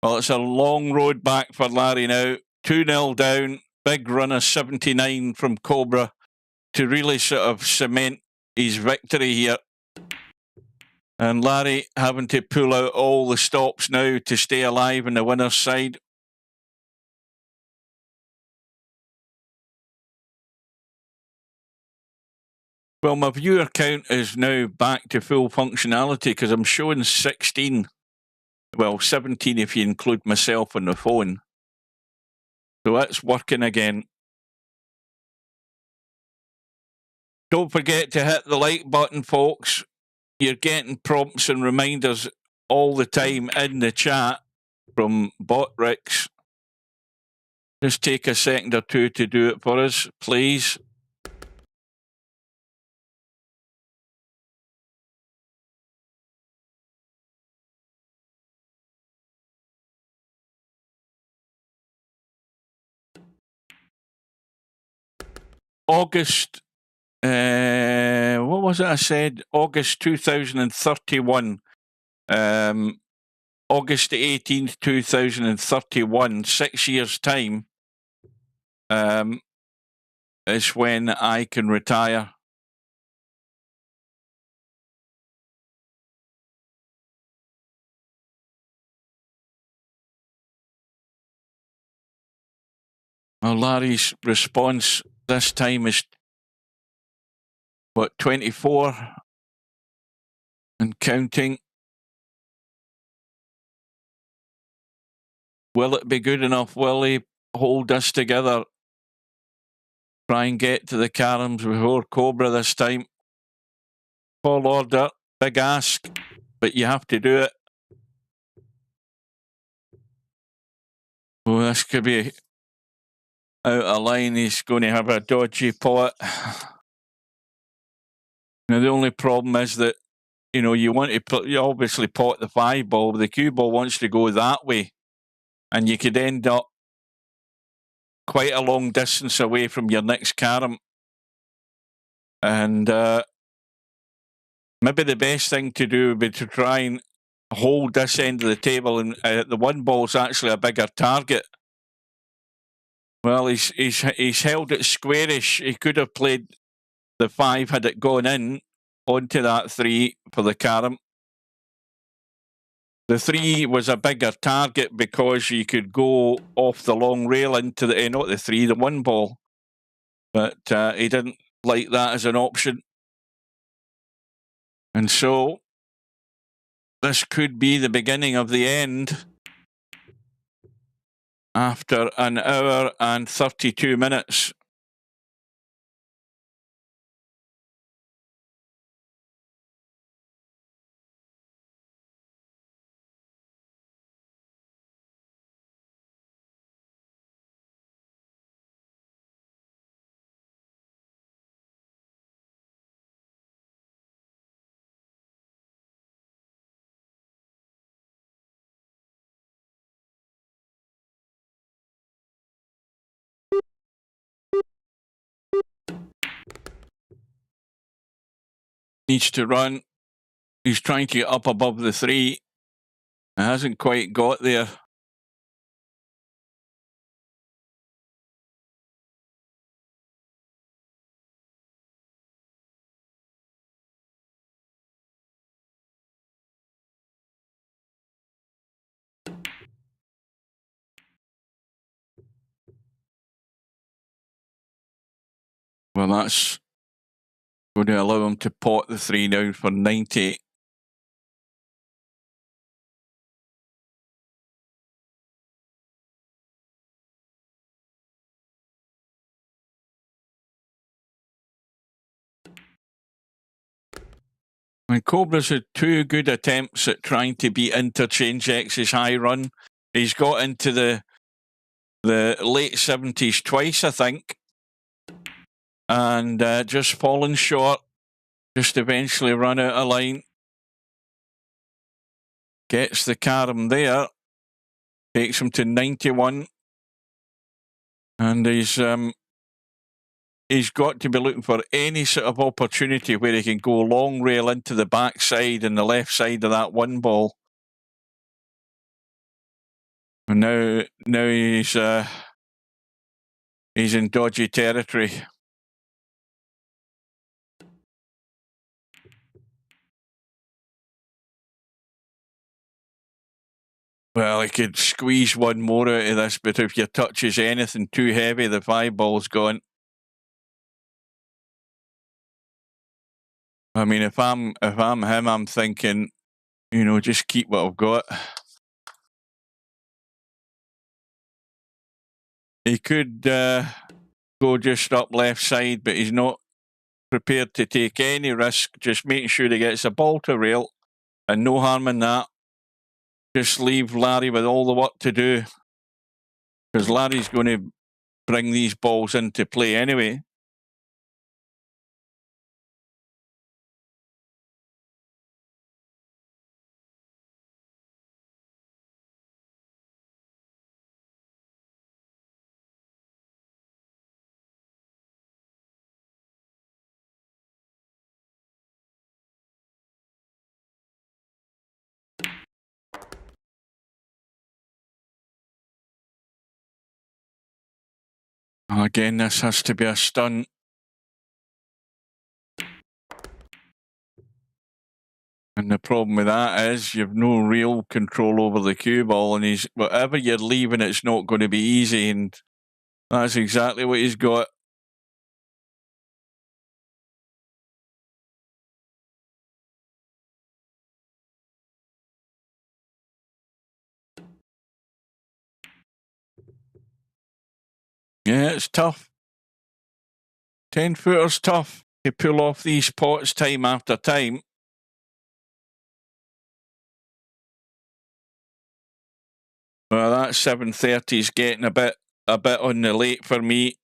Well, it's a long road back for Larry now. 2-0 down. Big run of 79 from Cobra to really sort of cement his victory here. And Larry having to pull out all the stops now to stay alive on the winner's side. Well, my viewer count is now back to full functionality because I'm showing 16. Well, 17 if you include myself on the phone. So it's working again. Don't forget to hit the like button, folks. You're getting prompts and reminders all the time in the chat from Botrix. Just take a second or two to do it for us, please. August, what was it I said? August 2031. August 18th, 2031, 6 years' time, is when I can retire. Well, Larry's response this time is, what, 24 and counting. Will it be good enough? Will he hold us together? Try and get to the Carams before Cobra this time. Tall order, big ask, but you have to do it. Oh, this could be out of line. He's going to have a dodgy pot. Now, the only problem is that, you know, you obviously pot the 5 ball, but the cue ball wants to go that way. And you could end up quite a long distance away from your next carom. And maybe the best thing to do would be to try and hold this end of the table, and the 1 ball's actually a bigger target. Well, he's held it squarish. He could have played the 5 had it gone in onto that 3 for the carom. The 3 was a bigger target because you could go off the long rail into the, not the 3, the 1 ball. But he didn't like that as an option. And so this could be the beginning of the end after an hour and 32 minutes. needs to run. He's trying to get up above the 3. It hasn't quite got there. Well, that's going to allow him to pot the 3 down for 90. And Cobra's had 2 good attempts at trying to beat Interchange X's high run. He's got into the late 70s twice, I think, and just fallen short. Just eventually run out of line. Gets the carom there. Takes him to 91. And he's got to be looking for any sort of opportunity where he can go long rail into the backside and the left side of that 1 ball. And now he's in dodgy territory. Well, he could squeeze 1 more out of this, but if your touch is anything too heavy, the 5 ball's gone. I mean, if I'm him, I'm thinking, just keep what I've got. He could go just up left side, but he's not prepared to take any risk. Just making sure he gets the ball to rail, and no harm in that. Just leave Larry with all the work to do, because Larry's going to bring these balls into play anyway. Again, this has to be a stunt. And the problem with that is you've no real control over the cue ball, and whatever you're leaving, it's not going to be easy, and that's exactly what he's got. Yeah, it's tough. 10-footer's tough to pull off these pots time after time. Well, that 730 is getting a bit on the late for me.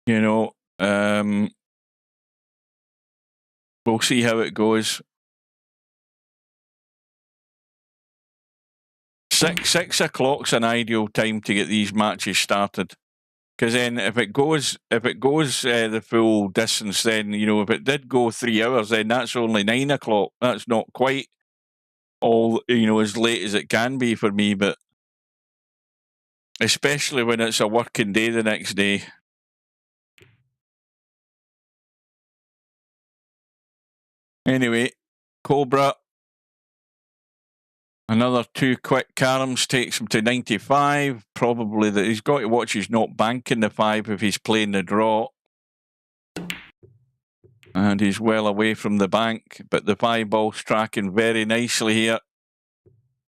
We'll see how it goes. 6 o'clock's an ideal time to get these matches started, because then if it goes the full distance, then if it did go 3 hours, then that's only 9 o'clock. That's not quite all as late as it can be for me, but especially when it's a working day the next day. Anyway, Cobra, another 2 quick caroms takes him to 95. Probably that he's got to watch he's not banking the 5 if he's playing the draw. And he's well away from the bank, but the 5 ball's tracking very nicely here.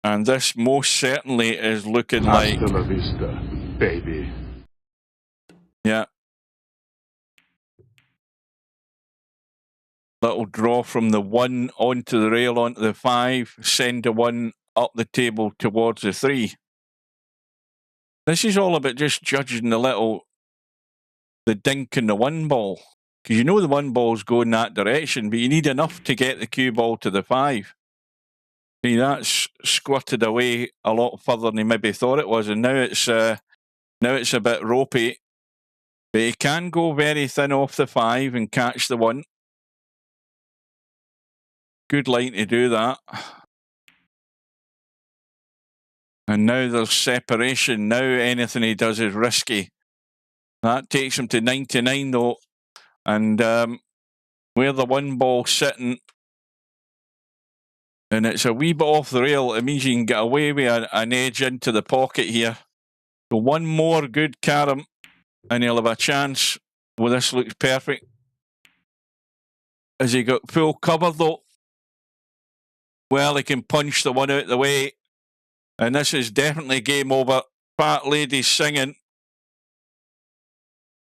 And this most certainly is looking like... Hasta la vista, baby. Yeah. Little draw from the 1 onto the rail, onto the 5, send the 1 up the table towards the 3. This is all about just judging the dink in the 1 ball. Because the 1 ball's going that direction, but you need enough to get the cue ball to the 5. See, that's squirted away a lot further than he maybe thought it was, and now it's a bit ropey. But he can go very thin off the 5 and catch the 1. good line to do that. And now there's separation. Now anything he does is risky. That takes him to 99 though. And where the one ball sitting, and it's a wee bit off the rail, it means you can get away with an edge into the pocket here. So one more good carom, and he'll have a chance. Well, this looks perfect. Has he got full cover though? Well, he can punch the one out the way. And this is definitely game over. Fat lady singing.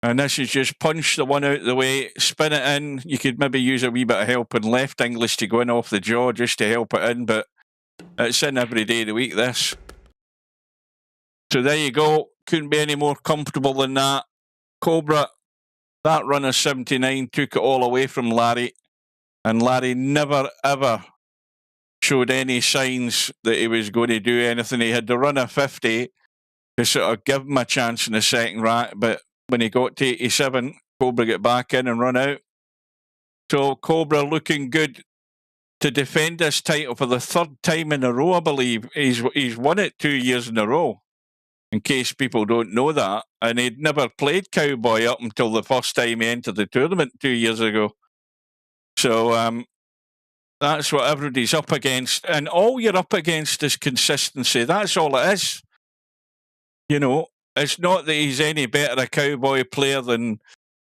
And this is just punch the one out the way, spin it in. You could maybe use a wee bit of help in left English to go in off the jaw just to help it in, but it's in every day of the week, this. So there you go. Couldn't be any more comfortable than that. Cobra, that run of 79 took it all away from Larry. And Larry never, ever showed any signs that he was going to do anything. He had the run of 50 to sort of give him a chance in the second rack, but when he got to 87, Cobra got back in and run out. So Cobra looking good to defend this title for the third time in a row, I believe. He's won it 2 years in a row, in case people don't know that. And he'd never played Cowboy up until the first time he entered the tournament 2 years ago. So that's what everybody's up against. And all you're up against is consistency. That's all it is. You know, it's not that he's any better a Cowboy player than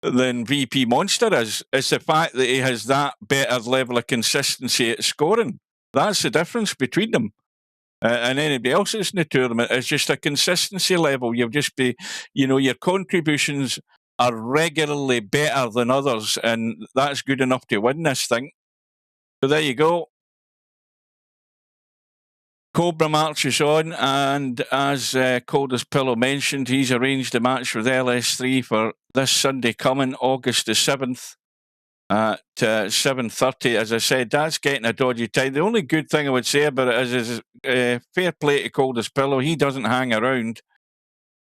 VP Monster is. It's the fact that he has that better level of consistency at scoring. That's the difference between them. And anybody else that's in the tournament. It's just a consistency level. You'll just be, you know, your contributions are regularly better than others, and that's good enough to win this thing. So there you go. Cobra marches on, and as Cold as Pillow mentioned, he's arranged a match with LS3 for this Sunday coming, August the 7th at 7:30. As I said, that's getting a dodgy time. The only good thing I would say about it is fair play to Cold as Pillow. He doesn't hang around.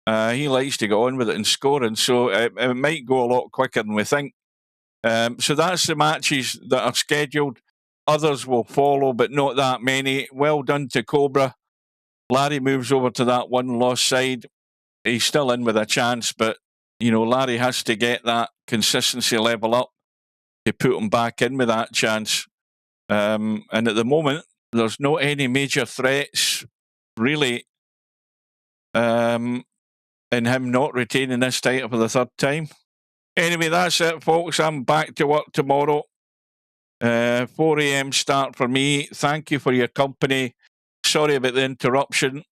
He likes to get on with it and scoring, so it might go a lot quicker than we think. So that's the matches that are scheduled. Others will follow, but not that many. Well done to Cobra. Larry moves over to that one-loss side. He's still in with a chance, but, you know, Larry has to get that consistency level up to put him back in with that chance. And at the moment, there's not any major threats, really, in him not retaining this title for the third time. Anyway, that's it, folks. I'm back to work tomorrow. 4 a.m. start for me. Thank you for your company. Sorry about the interruption.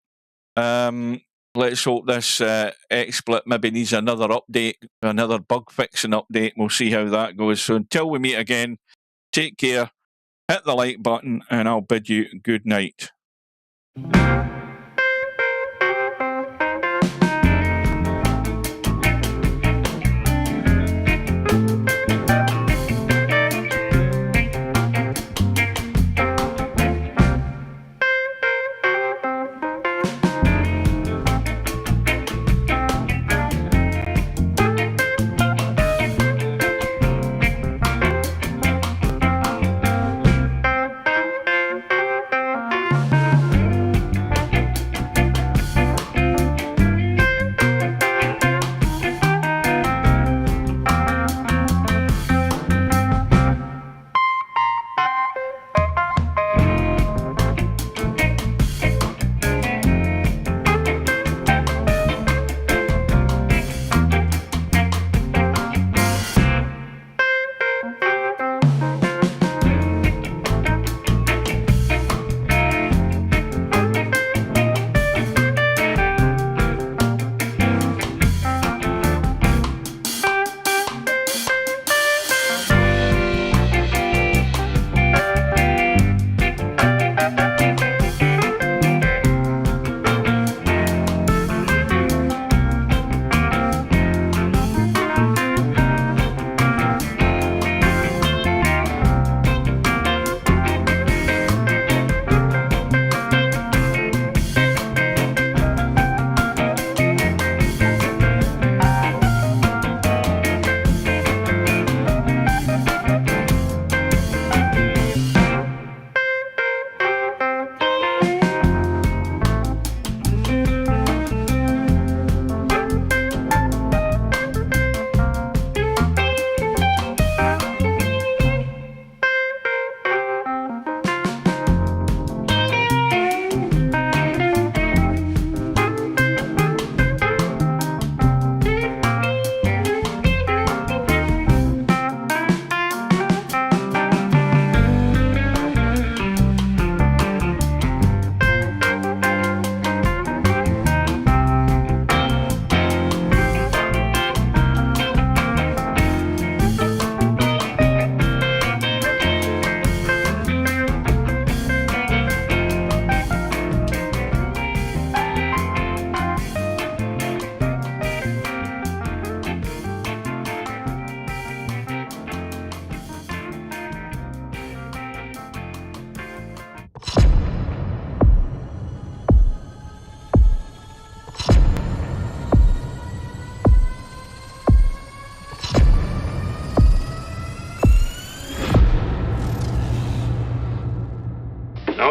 Let's hope this XSplit maybe needs another update, another bug fixing update. We'll see how that goes. So until we meet again, take care, hit the like button, and I'll bid you good night.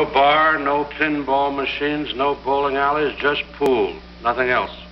No bar, no pinball machines, no bowling alleys, just pool. Nothing else.